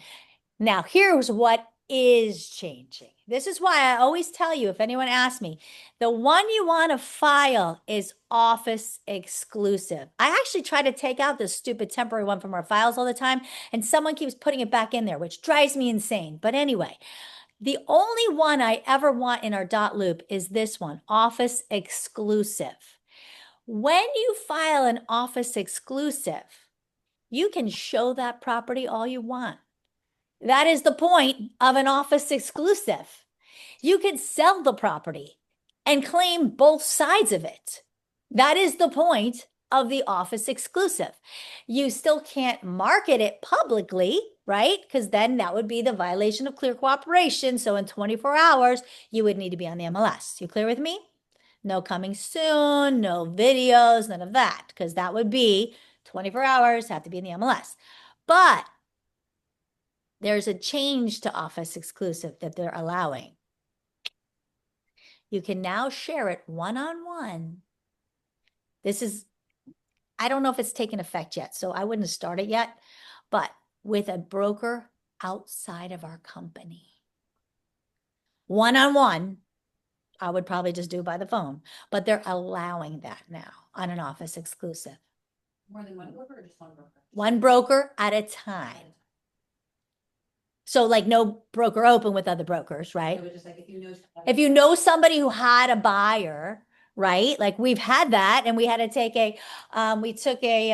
Now, here's what is changing. This is why I always tell you, if anyone asks me, the one you want to file is office exclusive. I actually try to take out this stupid temporary one from our files all the time, and someone keeps putting it back in there, which drives me insane. But anyway, the only one I ever want in our dot loop is this one, office exclusive. When you file an office exclusive, you can show that property all you want. That is the point of an office exclusive. You can sell the property and claim both sides of it. That is the point of the office exclusive. You still can't market it publicly, right? Because then that would be the violation of clear cooperation. So in 24 hours, you would need to be on the MLS. You clear with me? No coming soon, no videos, none of that, because that would be 24 hours, have to be in the MLS. But there's a change to office exclusive that they're allowing. You can now share it one-on-one. This is, I don't know if it's taken effect yet, so I wouldn't start it yet, but with a broker outside of our company. One-on-one, I would probably just do by the phone, but they're allowing that now on an office exclusive. More than one broker or just one broker? One broker at a time. So like no broker open with other brokers, right? It was just like If you know somebody who had a buyer, right? Like we've had that, and we had to take a, we took a,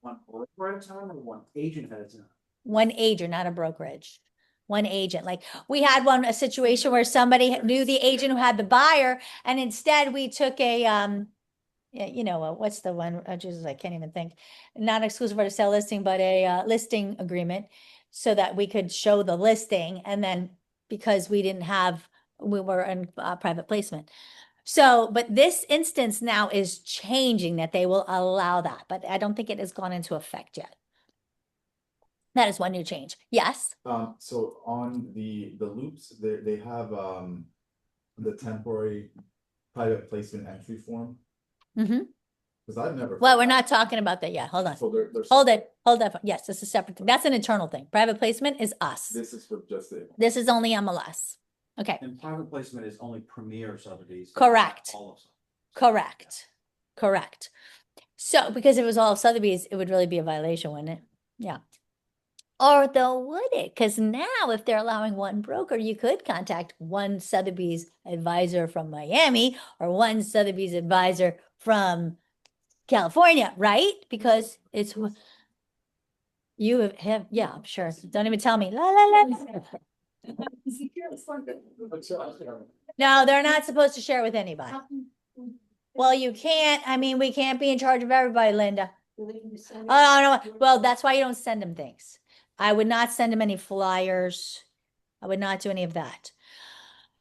One broker at a time or one agent at a time? one agent, not a brokerage. One agent. Like we had a situation where somebody knew the agent who had the buyer, and instead we took a, you know, what's the one? Jesus, I can't even think. Not exclusive for the sale listing, but a listing agreement, so that we could show the listing. And then because we didn't have, we were in private placement. So, but this instance now is changing that they will allow that, but I don't think it has gone into effect yet. That is one new change. Yes. So on the loops, they have the temporary private placement entry form. Mm-hmm. Because I've never. Well, we're not talking about that yet. Hold on. So there's. Hold it. Hold that. Yes, this is a separate thing. That's an internal thing. Private placement is us. This is for just the. This is only MLS. Okay. And private placement is only Premier Sotheby's. Correct. All of them. Correct. Correct. So, because if it was all Sotheby's, it would really be a violation, wouldn't it? Yeah. Or though, would it? Because now if they're allowing one broker, you could contact one Sotheby's advisor from Miami or one Sotheby's advisor from California, right? Because it's you have, yeah, I'm sure. Don't even tell me. La la la. No, they're not supposed to share it with anybody. Well, you can't. I mean, we can't be in charge of everybody, Linda. Oh, no. Well, that's why you don't send them things. I would not send them any flyers. I would not do any of that.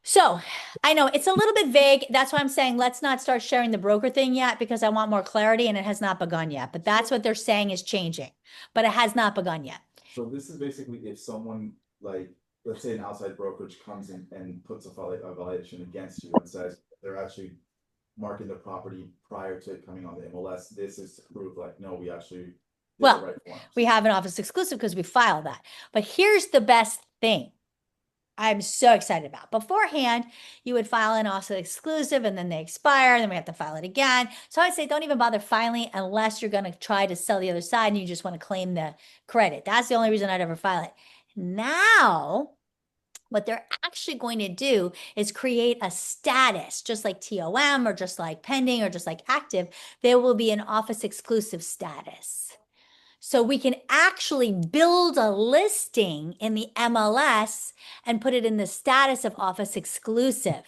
So I know it's a little bit vague. That's why I'm saying let's not start sharing the broker thing yet, because I want more clarity, and it has not begun yet. But that's what they're saying is changing, but it has not begun yet. So this is basically if someone, like, let's say an outside brokerage comes in and puts a violation against you and says they're actually marking the property prior to it coming on the MLS, this is to prove like, no, we actually did Well, the right forms. we have an office exclusive because we filed that. But here's the best thing I'm so excited about. Beforehand, you would file an office exclusive and then they expire, and then we have to file it again. So I'd say don't even bother filing unless you're going to try to sell the other side and you just want to claim the credit. That's the only reason I'd ever file it. Now, what they're actually going to do is create a status, just like TOM or just like pending or just like active. There will be an office exclusive status. So we can actually build a listing in the MLS and put it in the status of office exclusive.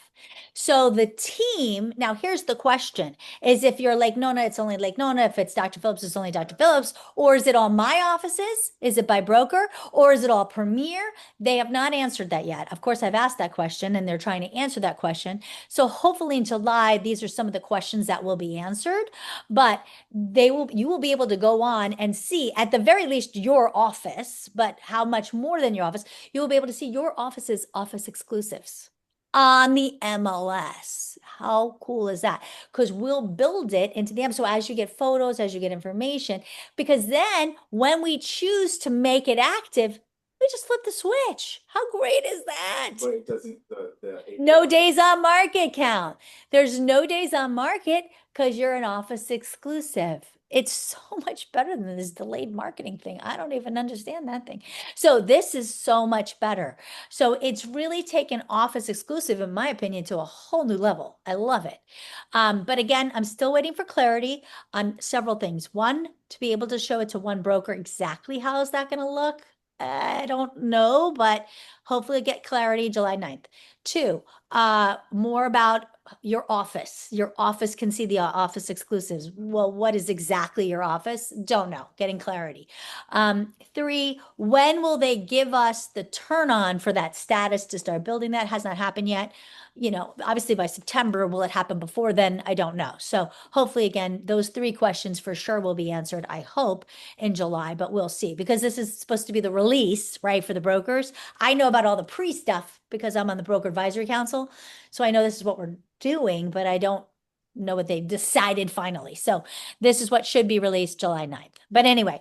So the team, now here's the question, is if you're Lake Nona, it's only Lake Nona. If it's Dr. Phillips, it's only Dr. Phillips. Or is it all my offices? Is it by broker? Or is it all Premier? They have not answered that yet. Of course, I've asked that question and they're trying to answer that question. So hopefully in July, these are some of the questions that will be answered, but you will be able to go on and see at the very least your office, but how much more than your office, you will be able to see your office's office exclusives on the MLS. How cool is that? Because we'll build it into the app. So as you get photos, as you get information, because then when we choose to make it active, we just flip the switch. How great is that? But it doesn't, No days on market count. There's no days on market because you're an office exclusive. It's so much better than this delayed marketing thing. I don't even understand that thing. So this is so much better. So it's really taken Office Exclusive, in my opinion, to a whole new level. I love it. But again, I'm still waiting for clarity on several things. One, to be able to show it to one broker, exactly how is that going to look? I don't know, but hopefully get clarity July 9th. Two, more about your office. Your office can see the Office Exclusives. Well, what is exactly your office? Don't know. Getting clarity. Three, when will they give us the turn on for that status to start building? That has not happened yet. You know, obviously by September, will it happen before then? I don't know. So hopefully, again, those three questions for sure will be answered, I hope, in July, but we'll see, because this is supposed to be the release, right, for the brokers. I know about all the pre-stuff because I'm on the Broker Advisory Council. So I know this is what we're doing, but I don't know what they've decided finally. So this is what should be released July 9th. But anyway,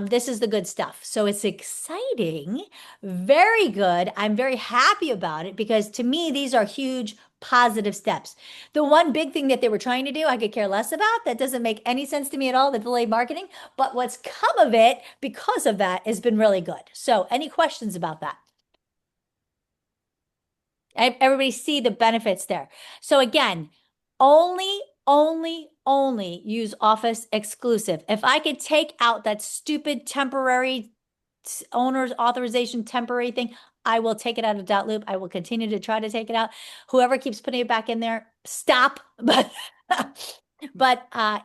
this is the good stuff. So it's exciting, very good. I'm very happy about it because to me, these are huge positive steps. The one big thing that they were trying to do, I could care less about. That doesn't make any sense to me at all, the delayed marketing. But what's come of it because of that has been really good. So any questions about that? Everybody see the benefits there. So again, only use Office Exclusive. If I could take out that stupid temporary owner's authorization temporary thing, I will take it out of Dotloop. I will continue to try to take it out. Whoever keeps putting it back in there, stop. But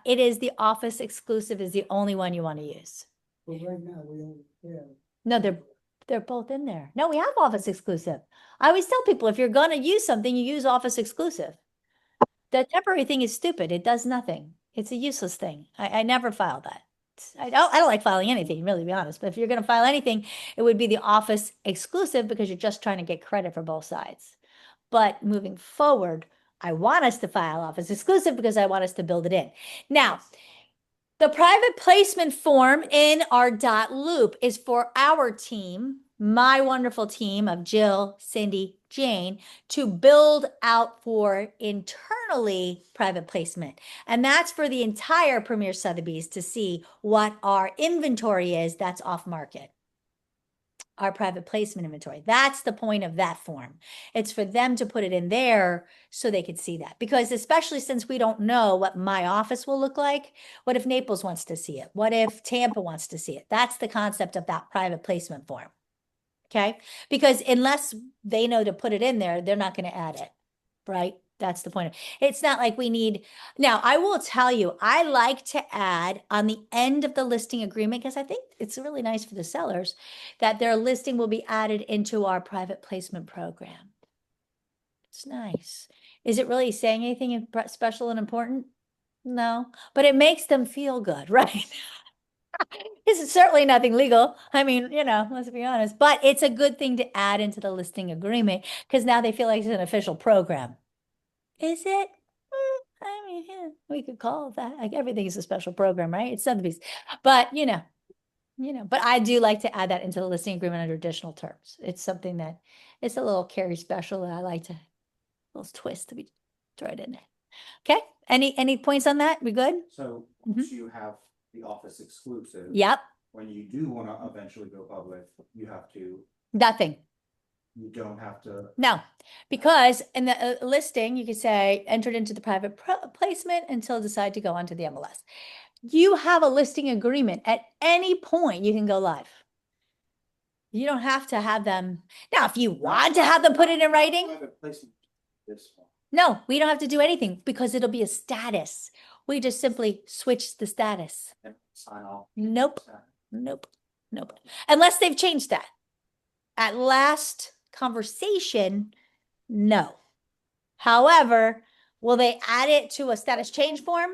it is the Office Exclusive is the only one you want to use. Well, right now, we only have. No, they're both in there. No, we have Office Exclusive. I always tell people, if you're going to use something, you use Office Exclusive. The temporary thing is stupid. It does nothing. It's a useless thing. I never file that. I don't like filing anything, really, to be honest. But if you're going to file anything, it would be the Office Exclusive because you're just trying to get credit for both sides. But moving forward, I want us to file Office Exclusive because I want us to build it in. Now, the private placement form in our Dotloop is for our team, my wonderful team of Jill, Cindy, Jane, to build out for internally private placement. And that's for the entire Premier Sotheby's to see what our inventory is that's off market. Our private placement inventory. That's the point of that form. It's for them to put it in there so they could see that. Because especially since we don't know what my office will look like, what if Naples wants to see it? What if Tampa wants to see it? That's the concept of that private placement form. Okay? Because unless they know to put it in there, they're not going to add it, right? That's the point. It's not like we need. Now, I will tell you, I like to add on the end of the listing agreement, because I think it's really nice for the sellers that their listing will be added into our private placement program. It's nice. Is it really saying anything special and important? No, but it makes them feel good, right? It's certainly nothing legal. I mean, you know, let's be honest, but it's a good thing to add into the listing agreement because now they feel like it's an official program. Is it? I mean, yeah, we could call it that. Like everything is a special program, right? It's Sotheby's. But but I do like to add that into the listing agreement under additional terms. It's something that it's a little carry special that I like to, a little twist to be thrown in there. Okay. Any points on that? We good? So once you have the Office Exclusive. Yep. When you do want to eventually go public, you have to. Nothing. You don't have to. No, because in the listing, you could say entered into the private placement until decide to go onto the MLS. You have a listing agreement at any point you can go live. You don't have to have them. Now, if you want to have them put it in writing. Private placement. This one. No, we don't have to do anything because it'll be a status. We just simply switch the status. Sign off. Nope. Nope. Nope. Unless they've changed that. At last conversation, no. However, will they add it to a status change form?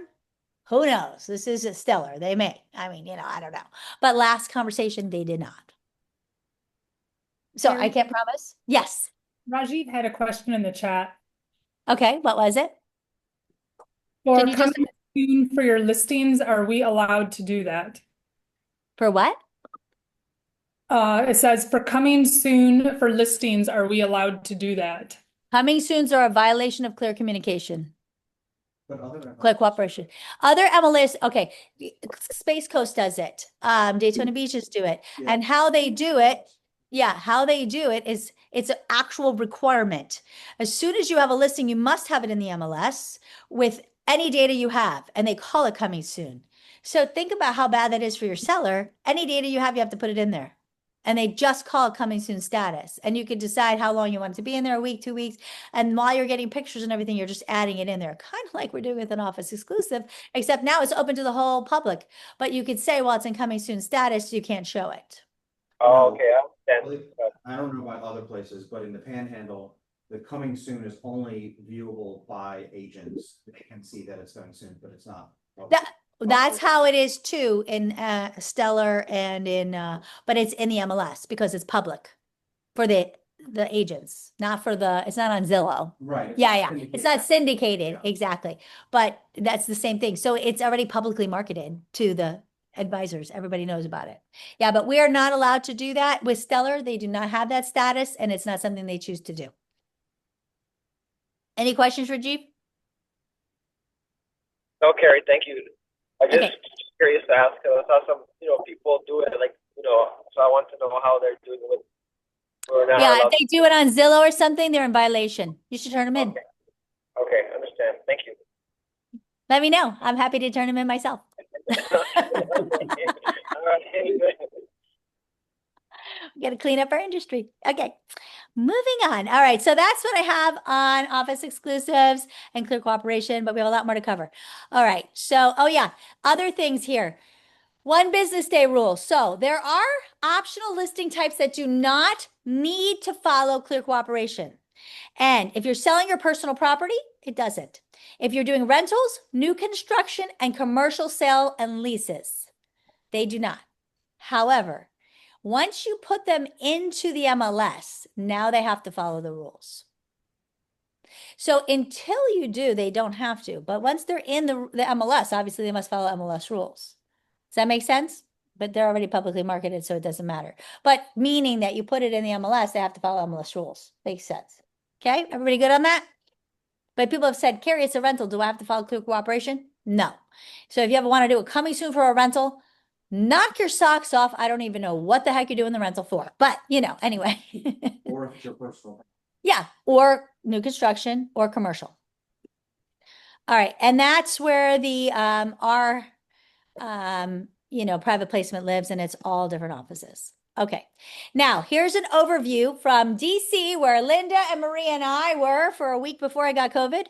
Who knows? This is a stellar. They may. I mean, I don't know. But last conversation, they did not. So I can't promise. Yes. Rajiv had a question in the chat. Okay. What was it? For Can you just- coming soon for your listings, are we allowed to do that? For what? It says for coming soon for listings, are we allowed to do that? Coming soons are a violation of clear communication. But other than. Clear Cooperation. Other MLS, okay, Space Coast does it. Daytona Beaches do it. Yeah. And how they do it, yeah, how they do it is it's an actual requirement. As soon as you have a listing, you must have it in the MLS with any data you have, and they call it coming soon. So think about how bad that is for your seller. Any data you have to put it in there. And they just call it coming soon status. And you can decide how long you want it to be in there, a week, 2 weeks. And while you're getting pictures and everything, you're just adding it in there. Kind of like we're doing with an office exclusive, except now it's open to the whole public. But you could say, well, it's in coming soon status, you can't show it. Oh, okay, I understand. I don't know about other places, but in the Panhandle, the coming soon is only viewable by agents. They can see that it's coming soon, but it's not. That's how it is too in Stellar and in but it's in the MLS because it's public for the agents, not for it's not on Zillow. Right. Yeah. It's not syndicated, exactly. But that's the same thing. So it's already publicly marketed to the advisors. Everybody knows about it. Yeah, but we are not allowed to do that with Stellar. They do not have that status, and it's not something they choose to do. Any questions for Jeep? No, Carrie, thank you. I just Okay. curious to ask because I saw some, people do it like, so I want to know how they're doing it. We're not Yeah, if allowed- they do it on Zillow or something, they're in violation. You should turn them in. Okay, understand. Thank you. Let me know. I'm happy to turn them in myself. All right. We got to clean up our industry. Okay, moving on. All right, so that's what I have on office exclusives and Clear Cooperation, but we have a lot more to cover. All right, so, oh yeah, other things here. 1 business day rule. So there are optional listing types that do not need to follow Clear Cooperation. And if you're selling your personal property, it doesn't. If you're doing rentals, new construction, and commercial sale and leases, they do not. However, once you put them into the MLS, now they have to follow the rules. So until you do, they don't have to. But once they're in the MLS, obviously they must follow MLS rules. Does that make sense? But they're already publicly marketed, so it doesn't matter. But meaning that you put it in the MLS, they have to follow MLS rules. Makes sense. Okay, everybody good on that? But people have said, Carrie, it's a rental. Do I have to follow Clear Cooperation? No. So if you ever want to do it coming soon for a rental, knock your socks off. I don't even know what the heck you're doing the rental for. But, anyway. Or if it's your personal. Yeah, or new construction or commercial. All right, and that's where the our private placement lives, and it's all different offices. Okay, now here's an overview from DC where Linda and Maria and I were for a week before I got COVID.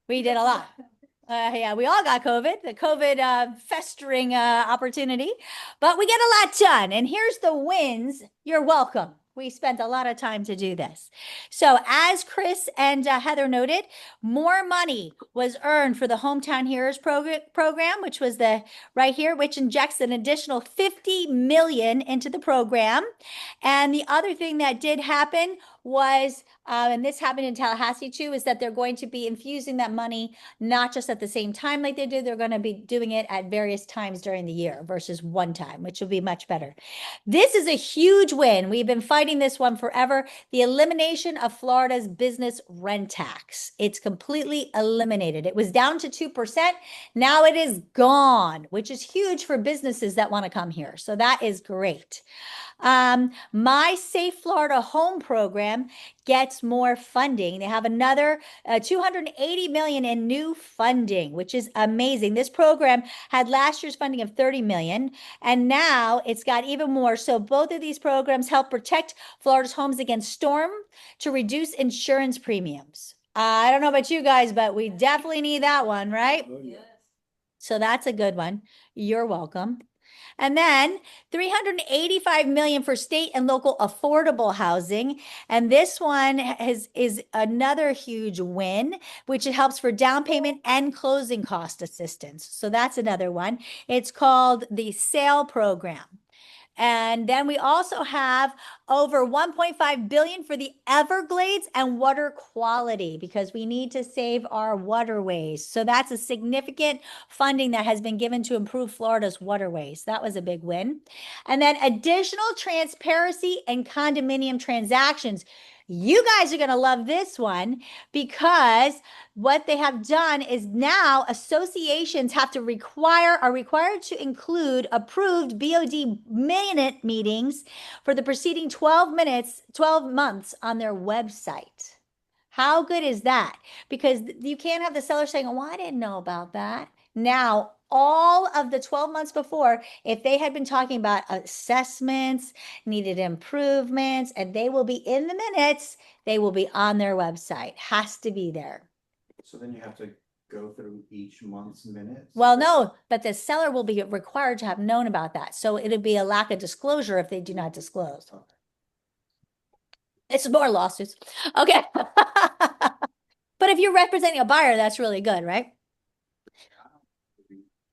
We did a lot. Yeah, we all got COVID, the COVID festering opportunity, but we get a lot done. And here's the wins. You're welcome. We spent a lot of time to do this. So as Chris and Heather noted, more money was earned for the Hometown Heroes program, which was right here, which injects an additional $50 million into the program. And the other thing that did happen was, and this happened in Tallahassee too, is that they're going to be infusing that money, not just at the same time like they did, they're going to be doing it at various times during the year versus one time, which will be much better. This is a huge win. We've been fighting this one forever. The elimination of Florida's business rent tax. It's completely eliminated. It was down to 2%. Now it is gone, which is huge for businesses that want to come here. So that is great. My Safe Florida Home program gets more funding. They have another $280 million in new funding, which is amazing. This program had last year's funding of $30 million, and now it's got even more. So both of these programs help protect Florida's homes against storm to reduce insurance premiums. I don't know about you guys, but we definitely need that one, right? Yes. So that's a good one. You're welcome. And then $385 million for state and local affordable housing. And this one is another huge win, which it helps for down payment and closing cost assistance. So that's another one. It's called the SAIL program. And then we also have over $1.5 billion for the Everglades and water quality, because we need to save our waterways. So that's a significant funding that has been given to improve Florida's waterways. That was a big win. And then additional transparency and condominium transactions. You guys are going to love this one because what they have done is now associations are required to include approved BOD minute meetings for the preceding 12 months on their website. How good is that? Because you can't have the seller saying, oh, I didn't know about that. Now, all of the 12 months before, if they had been talking about assessments, needed improvements, and they will be in the minutes, they will be on their website. Has to be there. So then you have to go through each month's minutes? Well, no, but the seller will be required to have known about that. So it'll be a lack of disclosure if they do not disclose. It's more lawsuits. Okay. But if you're representing a buyer, that's really good, right?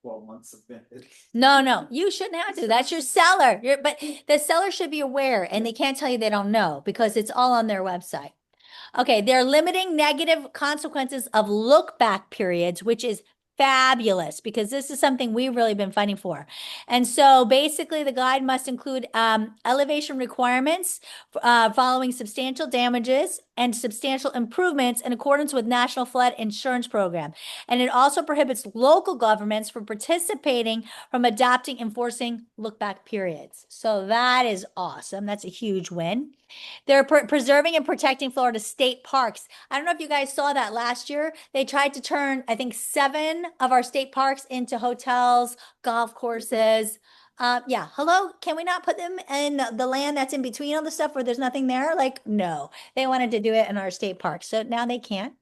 12 months of minutes. No, you shouldn't have to. That's your seller. But the seller should be aware, and they can't tell you they don't know because it's all on their website. Okay, they're limiting negative consequences of look back periods, which is fabulous because this is something we've really been fighting for. And so basically the guide must include elevation requirements following substantial damages and substantial improvements in accordance with National Flood Insurance Program. And it also prohibits local governments from participating from adopting enforcing look back periods. So that is awesome. That's a huge win. They're preserving and protecting Florida state parks. I don't know if you guys saw that last year. They tried to turn, I think, 7 of our state parks into hotels, golf courses. Yeah, hello, can we not put them in the land that's in between all the stuff where there's nothing there? Like, no, they wanted to do it in our state parks. So now they can't.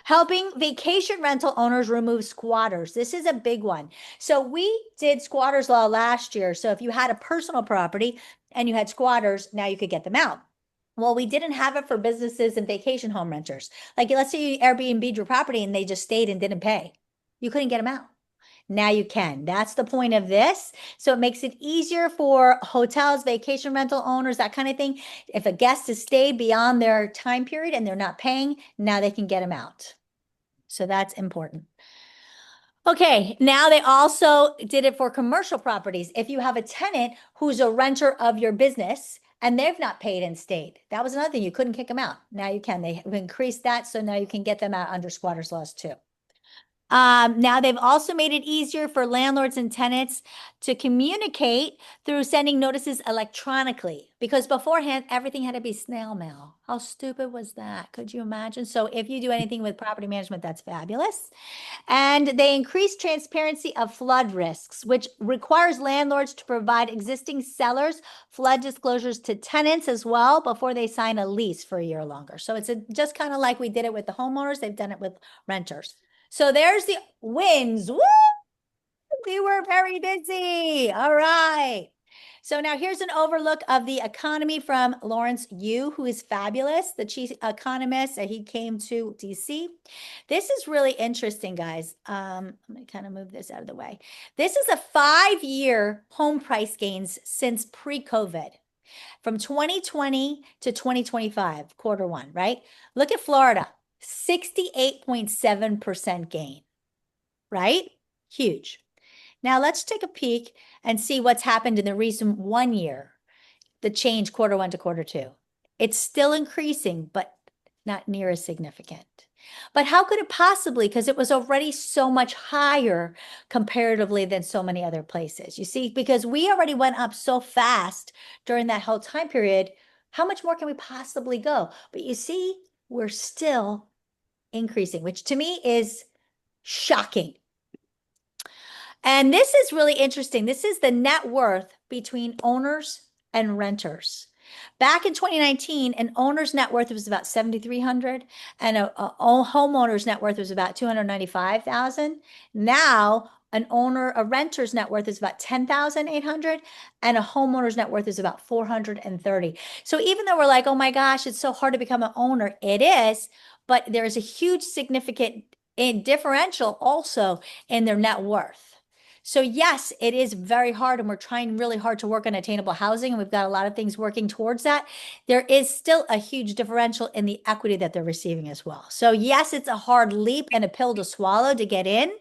Helping vacation rental owners remove squatters. This is a big one. So we did squatters law last year. So if you had a personal property and you had squatters, now you could get them out. Well, we didn't have it for businesses and vacation home renters. Like let's say you Airbnb'd your property and they just stayed and didn't pay. You couldn't get them out. Now you can. That's the point of this. So it makes it easier for hotels, vacation rental owners, that kind of thing. If a guest has stayed beyond their time period and they're not paying, now they can get them out. So that's important. Okay, now they also did it for commercial properties. If you have a tenant who's a renter of your business and they've not paid and stayed, that was another thing. You couldn't kick them out. Now you can. They have increased that. So now you can get them out under squatters laws too. Now they've also made it easier for landlords and tenants to communicate through sending notices electronically because beforehand everything had to be snail mail. How stupid was that? Could you imagine? So if you do anything with property management, that's fabulous. And they increase transparency of flood risks, which requires landlords to provide existing sellers flood disclosures to tenants as well before they sign a lease for a year or longer. So it's just kind of like we did it with the homeowners. They've done it with renters. So there's the wins. Woo! We were very busy. All right. So now here's an overlook of the economy from Lawrence Yu, who is fabulous, the chief economist. He came to DC. This is really interesting, guys. I'm going to kind of move this out of the way. This is a 5-year home price gains since pre-COVID. From 2020 to 2025, quarter one, right? Look at Florida. 68.7% gain, right? Huge. Now let's take a peek and see what's happened in the recent 1 year, the change quarter one to quarter two. It's still increasing, but not near as significant. But how could it possibly? Because it was already so much higher comparatively than so many other places. You see, because we already went up so fast during that whole time period, how much more can we possibly go? But you see, we're still increasing, which to me is shocking. And this is really interesting. This is the net worth between owners and renters. Back in 2019, an owner's net worth was about $7,300 and a homeowner's net worth was about $295,000. Now, a renter's net worth is about $10,800 and a homeowner's net worth is about $430. So even though we're like, oh my gosh, it's so hard to become an owner, it is, but there is a huge significant differential also in their net worth. So yes, it is very hard and we're trying really hard to work on attainable housing and we've got a lot of things working towards that. There is still a huge differential in the equity that they're receiving as well. So yes, it's a hard leap and a pill to swallow to get in,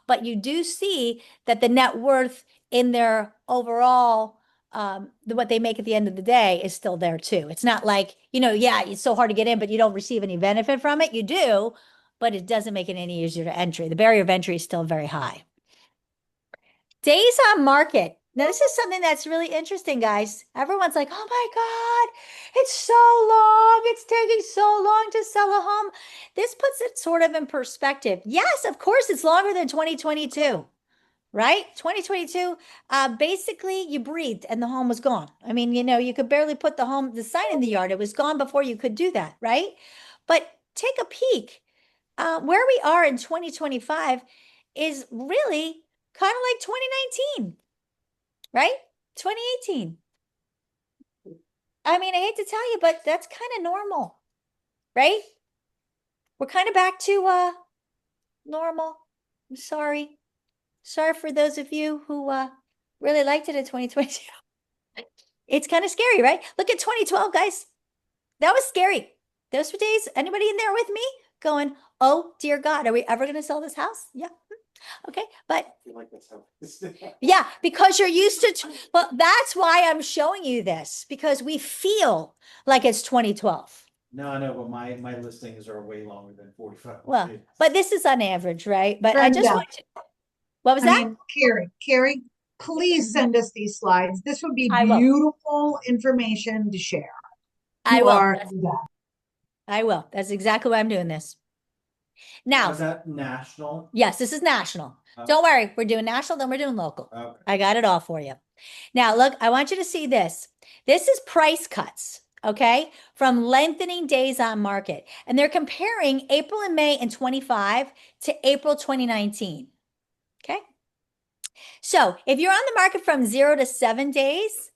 but you do see that the net worth in their overall what they make at the end of the day is still there too. It's not like, yeah, it's so hard to get in, but you don't receive any benefit from it. You do, but it doesn't make it any easier to entry. The barrier of entry is still very high. Days on market. Now, this is something that's really interesting, guys. Everyone's like, oh my God, it's so long. It's taking so long to sell a home. This puts it sort of in perspective. Yes, of course, it's longer than 2022, right? 2022, basically you breathed and the home was gone. I mean, you could barely put the sign in the yard. It was gone before you could do that, right? But take a peek. Where we are in 2025 is really kind of like 2019. Right? 2018. I mean, I hate to tell you, but that's kind of normal, right? We're kind of back to normal. I'm sorry. Sorry for those of you who really liked it in 2022. It's kind of scary, right? Look at 2012, guys. That was scary. Those were days, anybody in there with me going, oh, dear God, are we ever going to sell this house? Yeah. Okay, but yeah, because you're used to, well, that's why I'm showing you this, because we feel like it's 2012. No, I know, but my listings are way longer than 45. Well, but this is on average, right? But I just Brenda. want to, what was that? Carrie, please send us these slides. This would be I will. beautiful information to share. I You will. are That's- the best. I will. That's exactly why I'm doing this. Now, Is that national? yes, this is national. Okay. Don't worry, we're doing national, then we're doing local. Okay. I got it all for you. Now, look, I want you to see this. This is price cuts, okay, from lengthening days on market. And they're comparing April and May in 25 to April 2019. Okay. So if you're on the market from 0 to 7 days,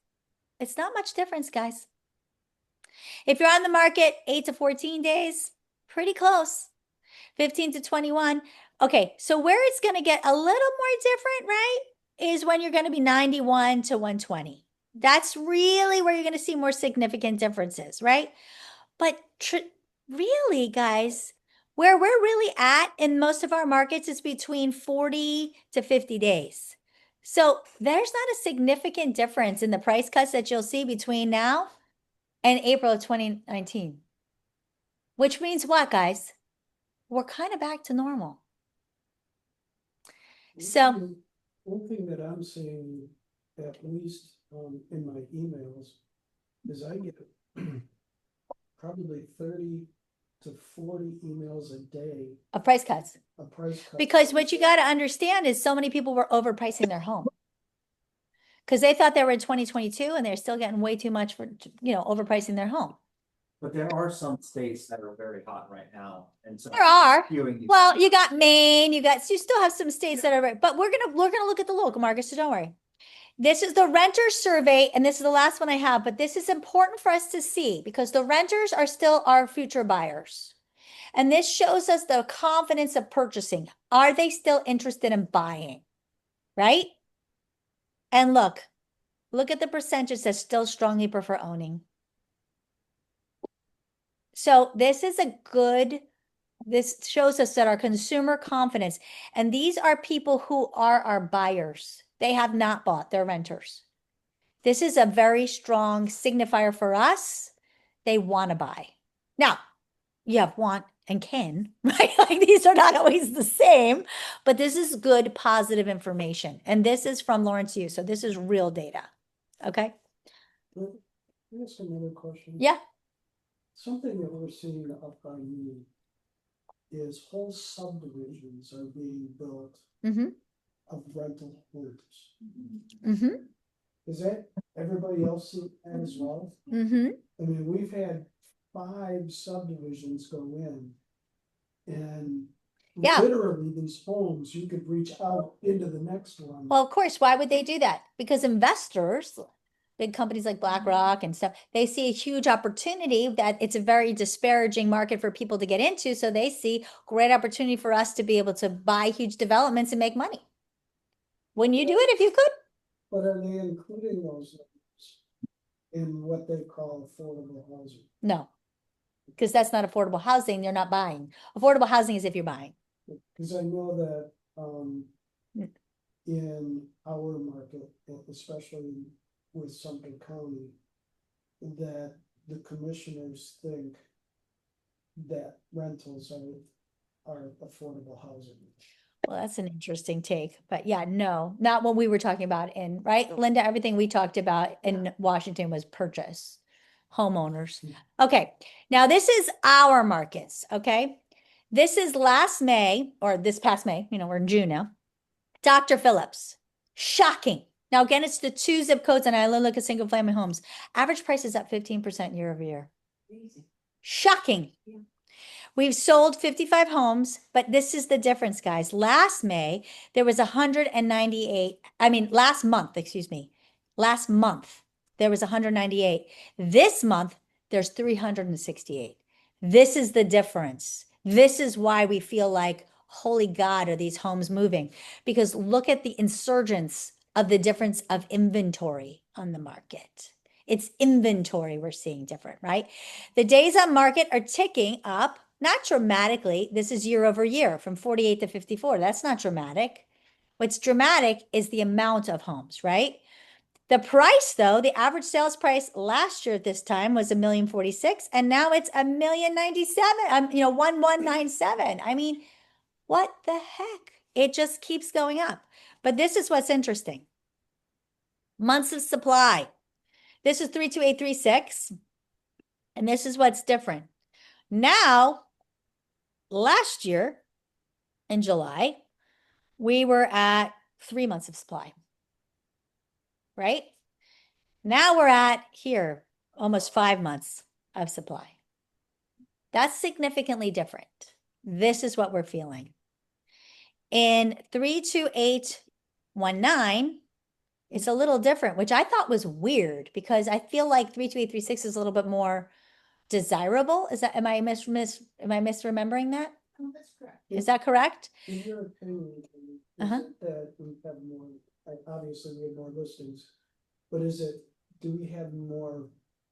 it's not much difference, guys. If you're on the market 8 to 14 days, pretty close. 15 to 21. Okay, so where it's going to get a little more different, right, is when you're going to be 91 to 120. That's really where you're going to see more significant differences, right? But really, guys, where we're really at in most of our markets is between 40 to 50 days. So there's not a significant difference in the price cuts that you'll see between now and April of 2019. Which means what, guys? We're kind of back to normal. So one thing that I'm seeing, at least in my emails, is I get probably 30 to 40 emails a day of price cuts. of price cuts. Because what you got to understand is so many people were overpricing their home. Because they thought they were in 2022 and they're still getting way too much for, overpricing their home. But there are some states that are very hot right now, and so There are. skewing these- Well, you got Maine, you still have some states that are, but we're gonna look at the local markets, so don't worry. This is the renter survey, and this is the last one I have, but this is important for us to see because the renters are still our future buyers. And this shows us the confidence of purchasing. Are they still interested in buying? Right? And look at the percentage that still strongly prefer owning. So this shows us that our consumer confidence, and these are people who are our buyers. They have not bought, they're renters. This is a very strong signifier for us. They want to buy. Now, you have want and can, right? Like these are not always the same, but this is good, positive information. And this is from Lawrence Hughes. So this is real data. Okay. Here's another question. Yeah. Something that we're seeing up by me is whole subdivisions are being built of rental homes. Is that everybody else see that as well? I mean, we've had 5 subdivisions go in, and Yeah. literally these homes, you could reach out into the next one. Well, of course, why would they do that? Because investors, big companies like BlackRock and stuff, they see a huge opportunity that it's a very disparaging market for people to get into. So they see great opportunity for us to be able to buy huge developments and make money. Wouldn't you do it if you could? But are they including those numbers in what they call affordable housing? No, because that's not affordable housing. They're not buying. Affordable housing is if you're buying. Because I know that in our market, especially with Sumter County that the commissioners think that rentals are affordable housing. Well, that's an interesting take, but yeah, no, not what we were talking about in, right, Linda? Everything we talked about in Washington was purchase, homeowners. Okay, now this is our markets, okay? This is last May, or this past May, you know, we're in June now. Dr. Phillips, shocking. Now, again, it's the 2 zip codes, and I look at single family homes. Average price is up 15% year over year. Shocking. Yeah. We've sold 55 homes, but this is the difference, guys. Last May, there was 198. Last month, excuse me. Last month, there was 198. This month, there's 368. This is the difference. This is why we feel like, holy God, are these homes moving? Because look at the insurgence of the difference of inventory on the market. It's inventory we're seeing different, right? The days on market are ticking up. Not dramatically. This is year over year from 48 to 54. That's not dramatic. What's dramatic is the amount of homes, right? The price, though, the average sales price last year at this time was $1,046,000, and now it's $1,097,000. 1,197. I mean, what the heck? It just keeps going up. But this is what's interesting. Months of supply. This is 32836, and this is what's different. Now, last year in July, we were at 3 months of supply, right? Now we're at here, almost 5 months of supply. That's significantly different. This is what we're feeling. In 32819, it's a little different, which I thought was weird because I feel like 32836 is a little bit more desirable. Is that, am I misremembering that? Oh, that's correct. Is that correct? In your opinion, is it that we have more, obviously we have more listings, but do we have more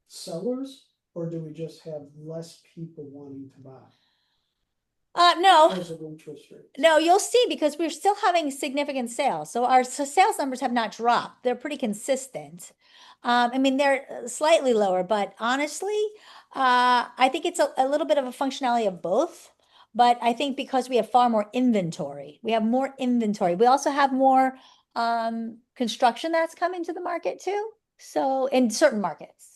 sellers or do we just have less people wanting to buy? No. Because of interest rates. No, you'll see because we're still having significant sales. So our sales numbers have not dropped. They're pretty consistent. They're slightly lower, but honestly, I think it's a little bit of a functionality of both. But I think because we have far more inventory, we have more inventory. We also have more construction that's coming to the market too. So in certain markets.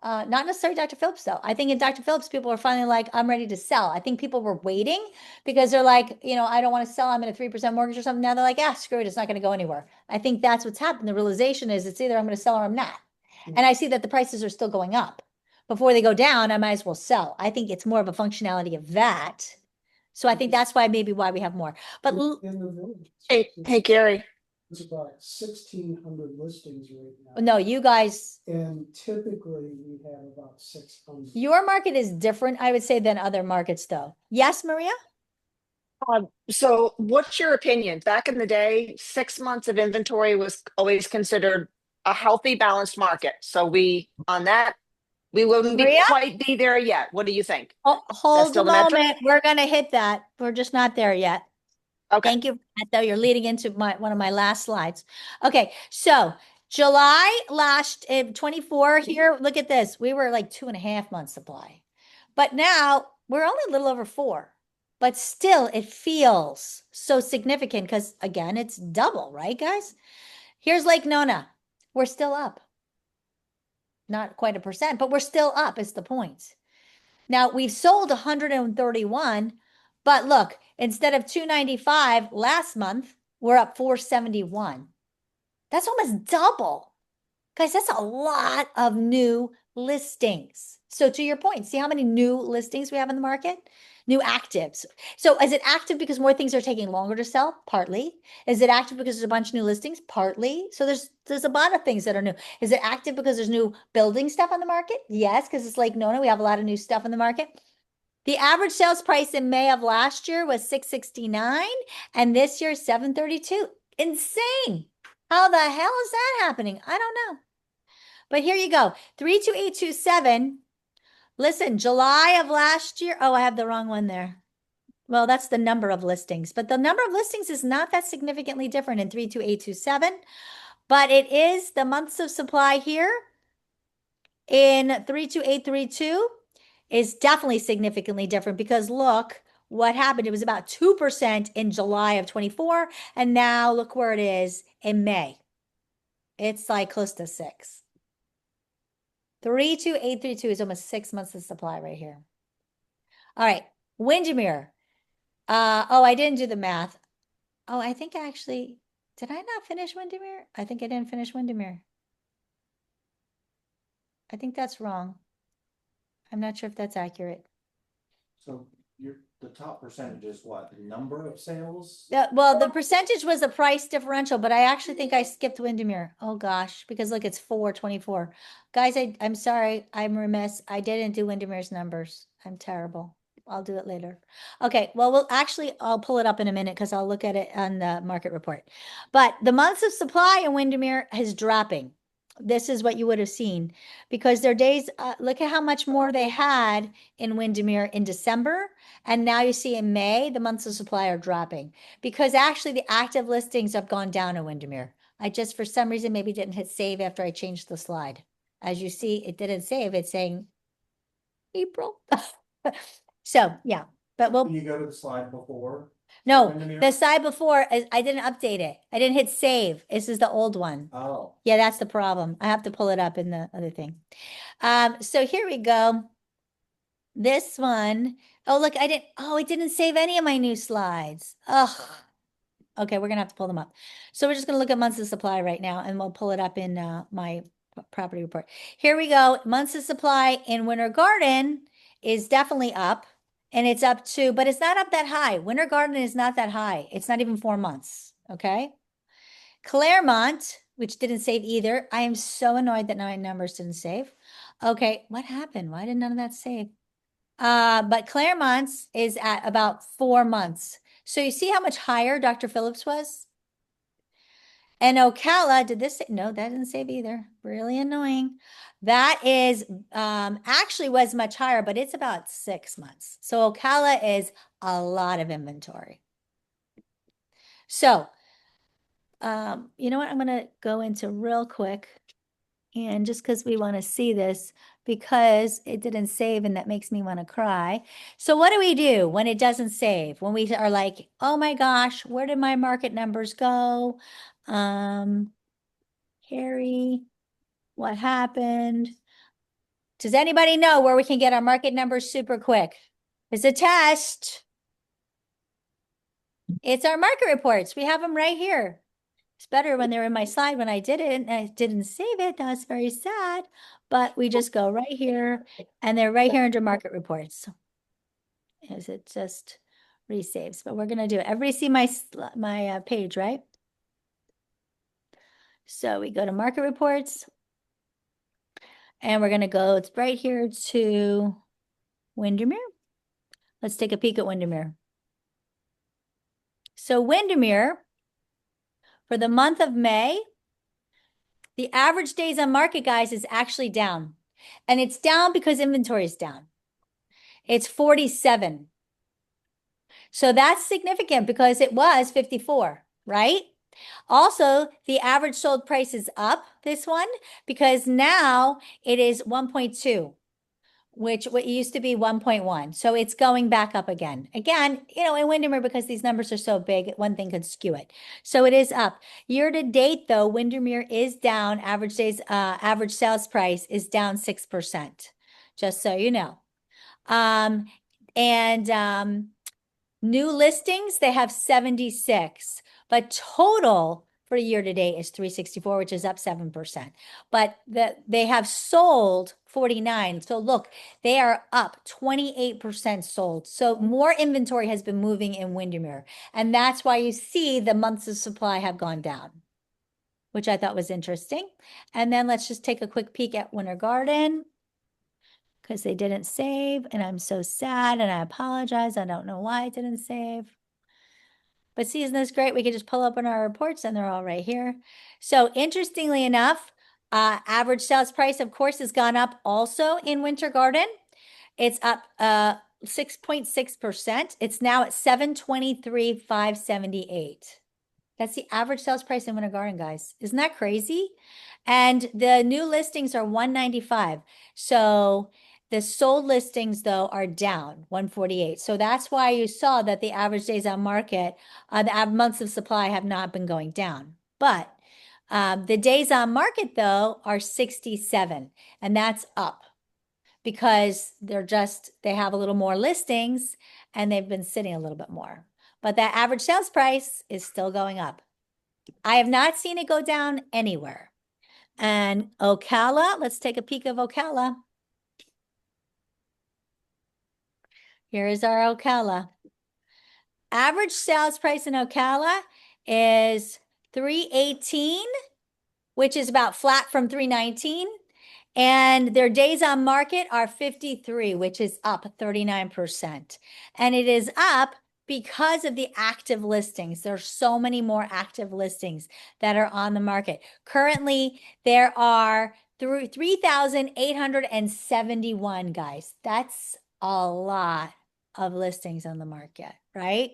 Not necessarily Dr. Phillips, though. I think in Dr. Phillips, people are finally like, I'm ready to sell. I think people were waiting because they're like, I don't want to sell. I'm in a 3% mortgage or something. Now they're like, screw it. It's not going to go anywhere. I think that's what's happened. The realization is it's either I'm going to sell or I'm not. And I see that the prices are still going up. Before they go down, I might as well sell. I think it's more of a functionality of that. So I think that's why we have more. But in the village, hey, Gary. It's about 1,600 listings right now. No, you guys. And typically we have about 600. Your market is different, I would say, than other markets, though. Yes, Maria? So what's your opinion? Back in the day, 6 months of inventory was always considered a healthy, balanced market. So we wouldn't quite be there yet. What do you think? Hold a moment. We're going to hit that. We're just not there yet. Okay. Thank you. Though you're leading into one of my last slides. Okay, so July last 24 here. Look at this. We were like 2.5 months supply, but now we're only a little over 4. But still, it feels so significant because again, it's double, right, guys? Here's Lake Nona. We're still up. Not quite 1%, but we're still up. Is the point? Now we've sold 131. But look, instead of 295 last month, we're up 471. That's almost double. Guys, that's a lot of new listings. So to your point, see how many new listings we have in the market? New actives. So is it active because more things are taking longer to sell? Partly. Is it active because there's a bunch of new listings? Partly. So there's a lot of things that are new. Is it active because there's new building stuff on the market? Yes, because it's Lake Nona. We have a lot of new stuff in the market. The average sales price in May of last year was $669, and this year $732. Insane. How the hell is that happening? I don't know. But here you go. 32827. Listen, July of last year. Oh, I have the wrong one there. Well, that's the number of listings, but the number of listings is not that significantly different in 32827. But it is the months of supply here in 32832 is definitely significantly different because look what happened. It was about 2% in July of 24. And now look where it is in May. It's like close to 6. 32832 is almost 6 months of supply right here. All right, Windermere. Oh, I didn't do the math. Oh, I think actually, did I not finish Windermere? I think I didn't finish Windermere. I think that's wrong. I'm not sure if that's accurate. So the top percentage is what, the number of sales? Well, the percentage was the price differential, but I actually think I skipped Windermere. Oh gosh, because look, it's 424. Guys, I'm sorry, I'm remiss. I didn't do Windermere's numbers. I'm terrible. I'll do it later. Okay, well, I'll pull it up in a minute because I'll look at it on the market report. But the months of supply in Windermere is dropping. This is what you would have seen because their days, look at how much more they had in Windermere in December. And now you see in May, the months of supply are dropping because actually the active listings have gone down in Windermere. I just, for some reason, maybe didn't hit save after I changed the slide. As you see, it didn't save. It's saying April. So yeah, but Can you go to the slide before? no, Windermere? the slide before, I didn't update it. I didn't hit save. This is the old one. Oh. Yeah, that's the problem. I have to pull it up in the other thing. So here we go. This one. Oh, look, it didn't save any of my new slides. Ugh. Okay, we're gonna have to pull them up. So we're just gonna look at months of supply right now and we'll pull it up in my property report. Here we go. Months of supply in Winter Garden is definitely up. And it's up to, but it's not up that high. Winter Garden is not that high. It's not even 4 months. Okay. Claremont, which didn't save either. I am so annoyed that my numbers didn't save. Okay. What happened? Why did none of that save? But Claremont's is at about 4 months. So you see how much higher Dr. Phillips was? And Ocala, did this say? No, that didn't save either. Really annoying. That is actually was much higher, but it's about 6 months. So Ocala is a lot of inventory. So, you know what? I'm going to go into real quick. And just because we want to see this, because it didn't save and that makes me want to cry. So what do we do when it doesn't save? When we are like, oh my gosh, where did my market numbers go? Harry, what happened? Does anybody know where we can get our market numbers super quick? It's a test. It's our market reports. We have them right here. It's better when they're in my slide when I did it and I didn't save it. That's very sad. But we just go right here and they're right here under market reports. Is it just resaves? But we're going to do it. Everybody see my page, right? So we go to market reports. And we're going to go, it's right here to Windermere. Let's take a peek at Windermere. So Windermere, for the month of May, the average days on market, guys, is actually down. And it's down because inventory is down. It's 47. So that's significant because it was 54, right? Also, the average sold price is up, this one, because now it is 1.2, which what used to be 1.1. So it's going back up again. Again, you know, in Windermere, because these numbers are so big, one thing could skew it. So it is up. Year to date, though, Windermere is down. Average sales price is down 6%, just so you know. New listings, they have 76. But total for year to date is 364, which is up 7%. But they have sold 49. So look, they are up 28% sold. So more inventory has been moving in Windermere. And that's why you see the months of supply have gone down, which I thought was interesting. And then let's just take a quick peek at Winter Garden because they didn't save. And I'm so sad and I apologize. I don't know why it didn't save. But see, isn't this great? We can just pull up on our reports and they're all right here. So interestingly enough, average sales price, of course, has gone up also in Winter Garden. It's up 6.6%. It's now at $723,578. That's the average sales price in Winter Garden, guys. Isn't that crazy? And the new listings are 195. So the sold listings, though, are down 148. So that's why you saw that the average days on market, the months of supply have not been going down. But the days on market, though, are 67, and that's up because they have a little more listings and they've been sitting a little bit more. But that average sales price is still going up. I have not seen it go down anywhere. And Ocala, let's take a peek of Ocala. Here is our Ocala. Average sales price in Ocala is 318, which is about flat from 319. And their days on market are 53, which is up 39%. And it is up because of the active listings. There's so many more active listings that are on the market. Currently, there are 3,871, guys. That's a lot of listings on the market, right?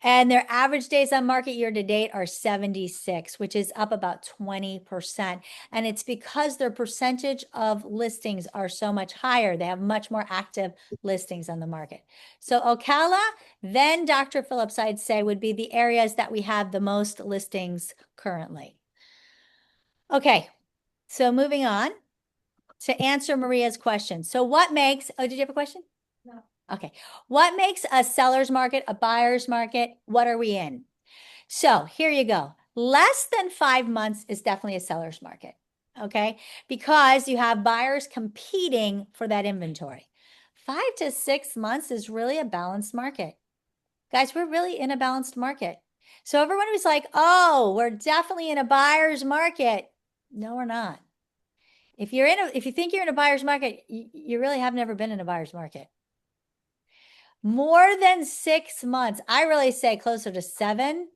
And their average days on market year to date are 76, which is up about 20%. And it's because their percentage of listings are so much higher. They have much more active listings on the market. So Ocala, then Dr. Phillips, I'd say, would be the areas that we have the most listings currently. Okay, so moving on to answer Maria's question. So what makes, oh, did you have a question? No. Okay. What makes a seller's market, a buyer's market? What are we in? So here you go. Less than 5 months is definitely a seller's market. Okay. Because you have buyers competing for that inventory. 5 to 6 months is really a balanced market. Guys, we're really in a balanced market. So everyone was like, oh, we're definitely in a buyer's market. No, we're not. If you think you're in a buyer's market, you really have never been in a buyer's market. More than 6 months, I really say closer to 7,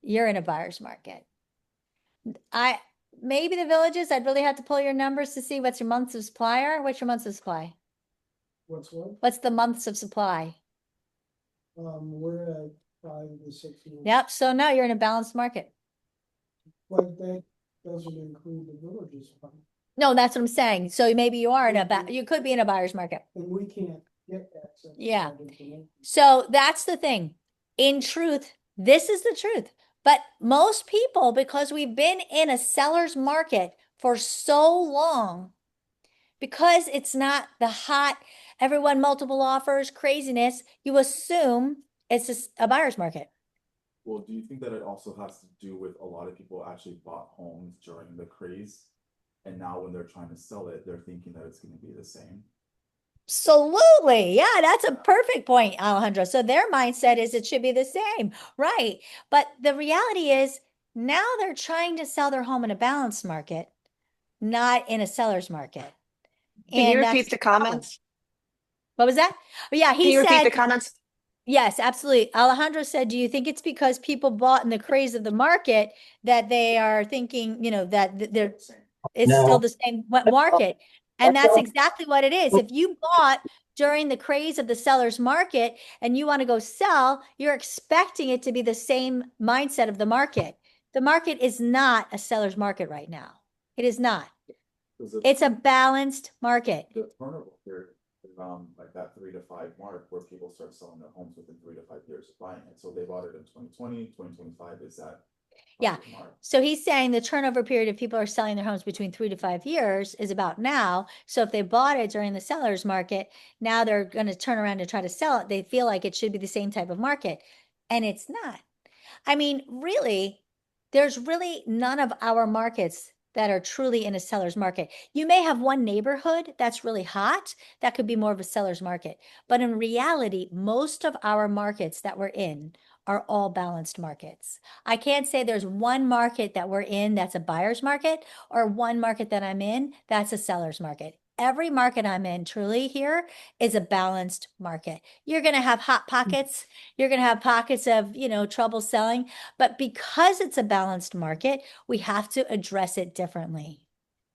you're in a buyer's market. Maybe the villages, I'd really have to pull your numbers to see what's your months of supply are. What's your months of supply? What's what? What's the months of supply? We're at 5 to 6 months. Yep, so no, you're in a balanced market. But that doesn't include the villages. No, that's what I'm saying. So maybe you are you could be in a buyer's market. And we can't get access. Yeah. So that's the thing. In truth, this is the truth. But most people, because we've been in a seller's market for so long, because it's not the hot, everyone multiple offers craziness, you assume it's a buyer's market. Well, do you think that it also has to do with a lot of people actually bought homes during the craze? And now when they're trying to sell it, they're thinking that it's going to be the same. Absolutely. Yeah, that's a perfect point, Alejandro. So their mindset is it should be the same, right? But the reality is now they're trying to sell their home in a balanced market, not in a seller's market. Can you repeat the comments? What was that? Oh, yeah, Can you repeat the comments? Yes, absolutely. Alejandro said, do you think it's because people bought in the craze of the market that they are thinking, that it's still the same market? And that's exactly what it is. If you bought during the craze of the seller's market and you want to go sell, you're expecting it to be the same mindset of the market. The market is not a seller's market right now. It is not. It's a balanced market. The turnover period is like that 3 to 5 mark where people start selling their homes within 3 to 5 years of buying it. So they bought it in 2020, 2025 is that. Yeah. So he's saying the turnover period of people are selling their homes between 3 to 5 years is about now. So if they bought it during the seller's market, now they're going to turn around and try to sell it. They feel like it should be the same type of market. And it's not. I mean, really, there's really none of our markets that are truly in a seller's market. You may have one neighborhood that's really hot. That could be more of a seller's market. But in reality, most of our markets that we're in are all balanced markets. I can't say there's one market that we're in that's a buyer's market or one market that I'm in that's a seller's market. Every market I'm in truly here is a balanced market. You're going to have hot pockets. You're going to have pockets of, trouble selling. But because it's a balanced market, we have to address it differently.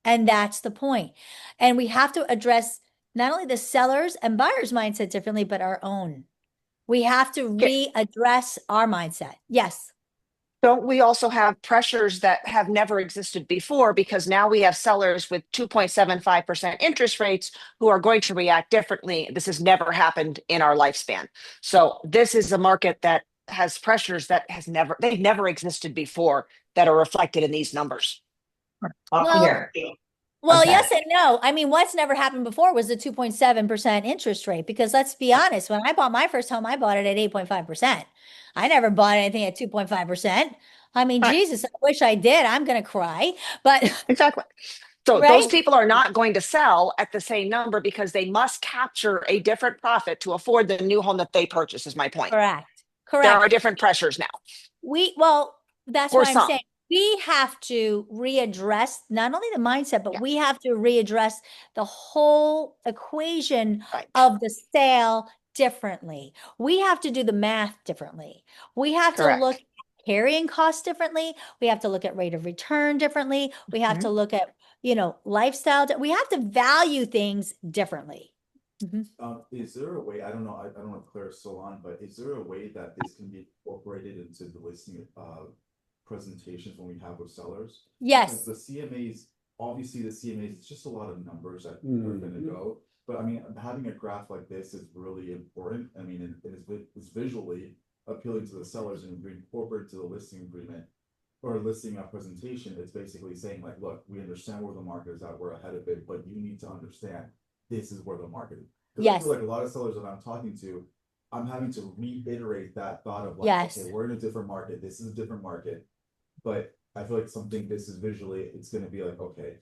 And that's the point. And we have to address not only the sellers and buyers' mindset differently, but our own. We have to readdress our mindset. Yes. Don't we also have pressures that have never existed before? Because now we have sellers with 2.75% interest rates who are going to react differently. This has never happened in our lifespan. So this is a market that has pressures that they've never existed before that are reflected in these numbers. Well, yes and no. I mean, what's never happened before was the 2.7% interest rate. Because let's be honest, when I bought my first home, I bought it at 8.5%. I never bought anything at 2.5%. I mean, Jesus, I wish I did. I'm going to cry. But exactly. So right? those people are not going to sell at the same number because they must capture a different profit to afford the new home that they purchase, is my point. Correct. There are different pressures now. That's what I'm saying. We have to readdress not only the mindset, but we have to readdress the whole equation of the sale differently. We have to do the math differently. We have to look at carrying costs differently. We have to look at rate of return differently. We have to look at, lifestyle. We have to value things differently. Is there a way, I don't know if Claire's still on, but is there a way that this can be incorporated into the listing presentations when we have with sellers? Yes. The CMAs, obviously the CMAs, it's just a lot of numbers that are going to go. But I mean, having a graph like this is really important. I mean, it's visually appealing to the sellers, and we incorporate to the listing agreement or listing presentation. It's basically saying like, look, we understand where the market is at, we're ahead of it, but you need to understand this is where the market is. Yes. I feel like a lot of sellers that I'm talking to, I'm having to reiterate that thought of like, okay, we're in a different market. This is a different market. But I feel like this is visually, it's going to be like, okay,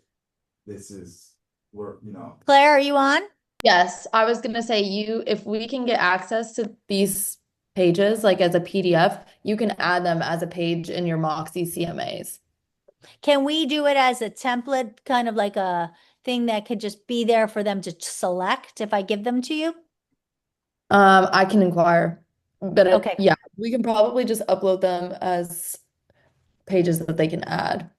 this is where, Claire, are you on? Yes, I was going to say if we can get access to these pages, like as a PDF, you can add them as a page in your Moxie CMAs. Can we do it as a template, kind of like a thing that could just be there for them to select if I give them to you? I can inquire, but okay. Yeah, we can probably just upload them as pages that they can add.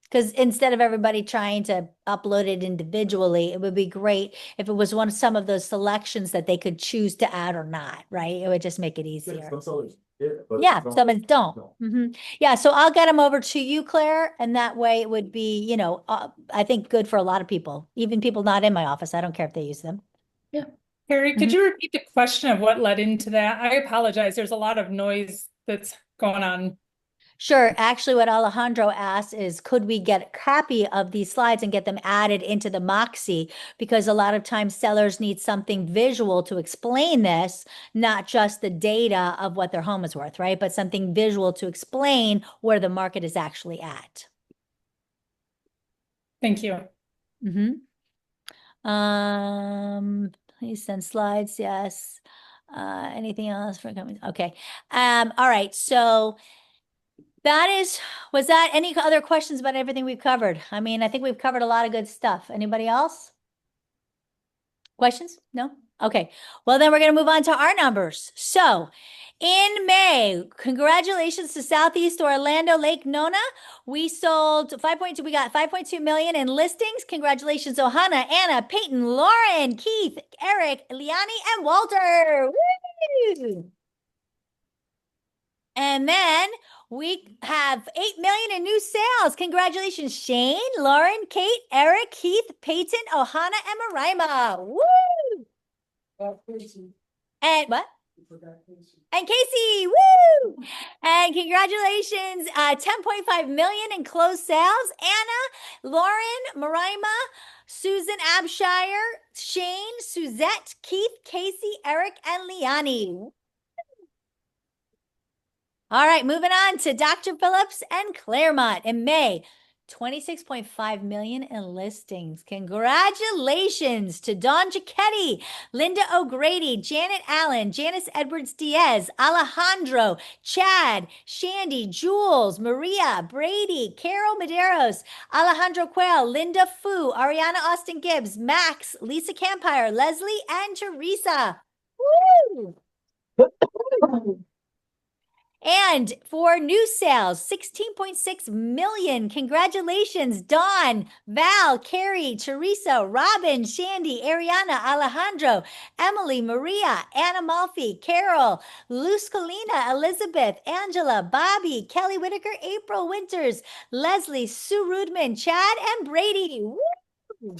Because instead of everybody trying to upload it individually, it would be great if it was some of those selections that they could choose to add or not, right? It would just make it easier. Some sellers, some don't. Yeah, so I'll get them over to you, Claire, and that way it would be, I think good for a lot of people, even people not in my office. I don't care if they use them. Yeah. Harry, could you repeat the question of what led into that? I apologize. There's a lot of noise that's going on. Sure. Actually, what Alejandro asked is, could we get a copy of these slides and get them added into the Moxie? Because a lot of times sellers need something visual to explain this, not just the data of what their home is worth, right? But something visual to explain where the market is actually at. Thank you. Please send slides. Yes. Anything else for coming? Okay. All right. So was that any other questions about everything we've covered? I mean, I think we've covered a lot of good stuff. Anybody else? Questions? No? Okay. Well, then we're going to move on to our numbers. So in May, congratulations to Southeast Orlando Lake Nona. We sold 5.2. We got 5.2 million in listings. Congratulations, Ohana, Anna, Peyton, Lauren, Keith, Eric, Liani, and Walter. Woo! And then we have 8 million in new sales. Congratulations, Shane, Lauren, Kate, Eric, Keith, Peyton, Ohana, and Marima. Woo! And what? And Casey, woo! And congratulations, 10.5 million in closed sales. Anna, Lauren, Marima, Susan Abshire, Shane, Suzette, Keith, Casey, Eric, and Liani. All right, moving on to Dr. Phillips and Claremont in May. 26.5 million in listings. Congratulations to Dawn Giacchetti, Linda O'Grady, Janet Allen, Janice Edwards Diaz, Alejandro, Chad, Shandy, Jules, Maria, Brady, Carol Medeiros, Alejandro Quayle, Linda Fu, Ariana Austin Gibbs, Max, Lisa Campire, Leslie, and Teresa. Woo! And for new sales, 16.6 million. Congratulations, Dawn, Val, Carrie, Teresa, Robin, Shandy, Ariana, Alejandro, Emily, Maria, Anna Malfi, Carol, Luz Colina, Elizabeth, Angela, Bobby, Kelly Whitaker, April Winters, Leslie, Sue Rudman, Chad, and Brady. Woo!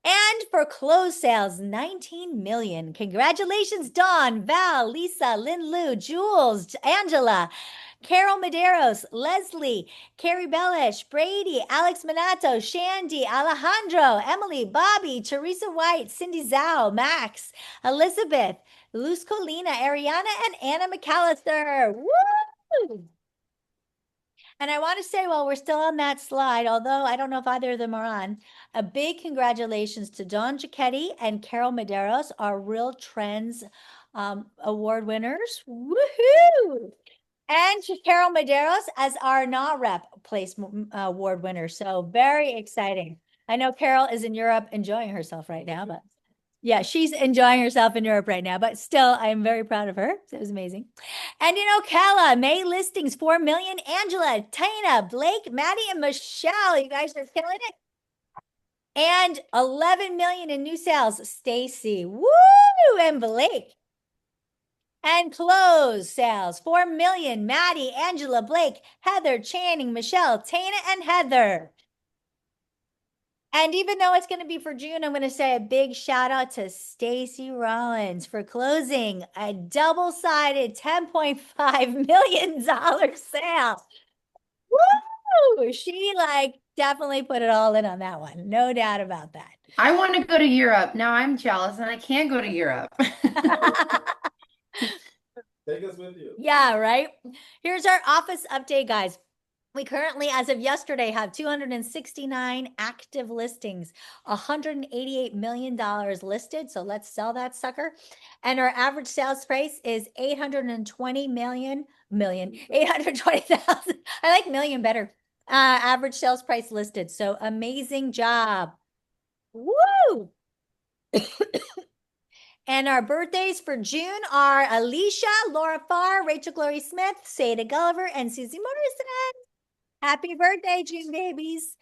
And for closed sales, 19 million. Congratulations, Dawn, Val, Lisa, Lynn Lou, Jules, Angela, Carol Medeiros, Leslie, Carrie Bellish, Brady, Alex Minato, Shandy, Alejandro, Emily, Bobby, Teresa White, Cindy Zhao, Max, Elizabeth, Luz Colina, Ariana, and Anna McAllister. Woo! And I want to say, while we're still on that slide, although I don't know if either of them are on, a big congratulations to Dawn Giacchetti and Carol Medeiros, our Real Trends award winners. Woohoo! And to Carol Medeiros as our NAHREP Place award winner. So very exciting. I know Carol is in Europe enjoying herself right now, but yeah, she's enjoying herself in Europe right now, but still, I am very proud of her. It was amazing. And Ocala, May listings, 4 million. Angela, Tina, Blake, Maddie, and Michelle. You guys are killing it. And 11 million in new sales. Stacy, woo, and Blake. And closed sales, 4 million. Maddie, Angela, Blake, Heather, Channing, Michelle, Tina, and Heather. And even though it's going to be for June, I'm going to say a big shout out to Stacy Rollins for closing a double-sided $10.5 million sale. Woo! She definitely put it all in on that one. No doubt about that. I want to go to Europe. Now I'm jealous and I can't go to Europe. Take us with you. Yeah, right. Here's our office update, guys. We currently, as of yesterday, have 269 active listings, $188 million listed. So let's sell that sucker. And our average sales price is 820,000. I like million better. Average sales price listed. So amazing job. Woo! And our birthdays for June are Alicia, Laura Farr, Rachel Glory Smith, Seda Gulliver, and Susie Morrison. Happy birthday, June babies.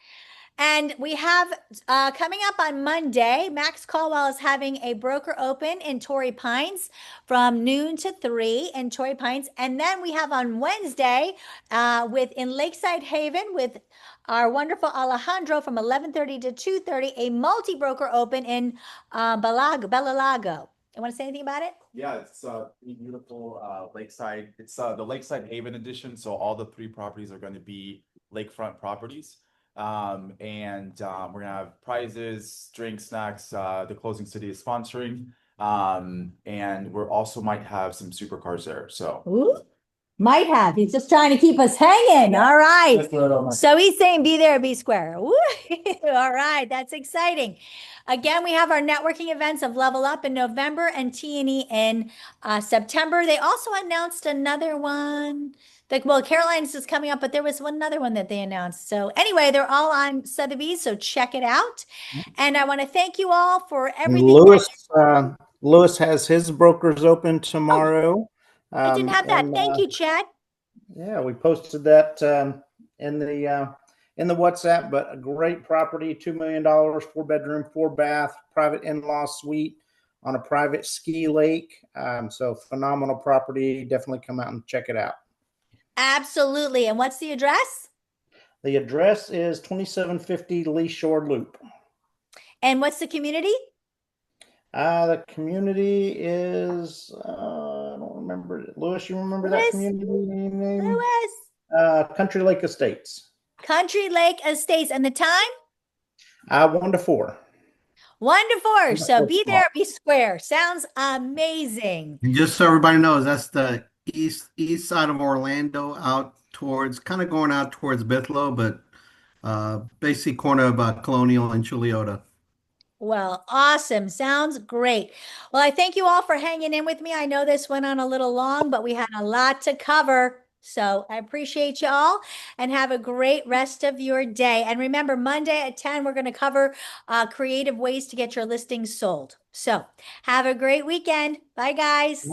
And we have coming up on Monday, Max Caldwell is having a broker open in Torrey Pines from noon to 3 in Torrey Pines. And then we have on Wednesday in Lakeside Haven with our wonderful Alejandro from 11:30 to 2:30, a multi-broker open in Bellalago. You want to say anything about it? Yeah, it's beautiful lakeside. It's the Lakeside Haven edition. So all the 3 properties are going to be lakefront properties. We're gonna have prizes, drinks, snacks. The Closing City is sponsoring. And we're also might have some supercars there. So ooh, might have. He's just trying to keep us hanging. All right. So he's saying be there, be square. Woo! All right, that's exciting. Again, we have our networking events of Level Up in November and T&E in September. They also announced another one. Caroline's is coming up, but there was another one that they announced. So anyway, they're all on Sotheby's, so check it out. And I want to thank you all for everything. Lewis has his brokers open tomorrow. I didn't have that. Thank you, Chad. Yeah, we posted that in the WhatsApp, but a great property, $2 million, 4-bedroom, 4-bath, private in-law suite on a private ski lake. So phenomenal property. Definitely come out and check it out. Absolutely. And what's the address? The address is 2750 Lee Shore Loop. And what's the community? The community is, I don't remember. Lewis, you remember that community name? Lewis. Country Lake Estates. Country Lake Estates. And the time? 1 to 4. 1 to 4. So be there, be square. Sounds amazing. And just so everybody knows, that's the east side of Orlando, out towards, kind of going out towards Bithlo, but basically corner of Colonial and Chuliota. Well, awesome. Sounds great. Well, I thank you all for hanging in with me. I know this went on a little long, but we had a lot to cover. So I appreciate you all and have a great rest of your day. And remember, Monday at 10, we're going to cover creative ways to get your listings sold. So have a great weekend. Bye, guys.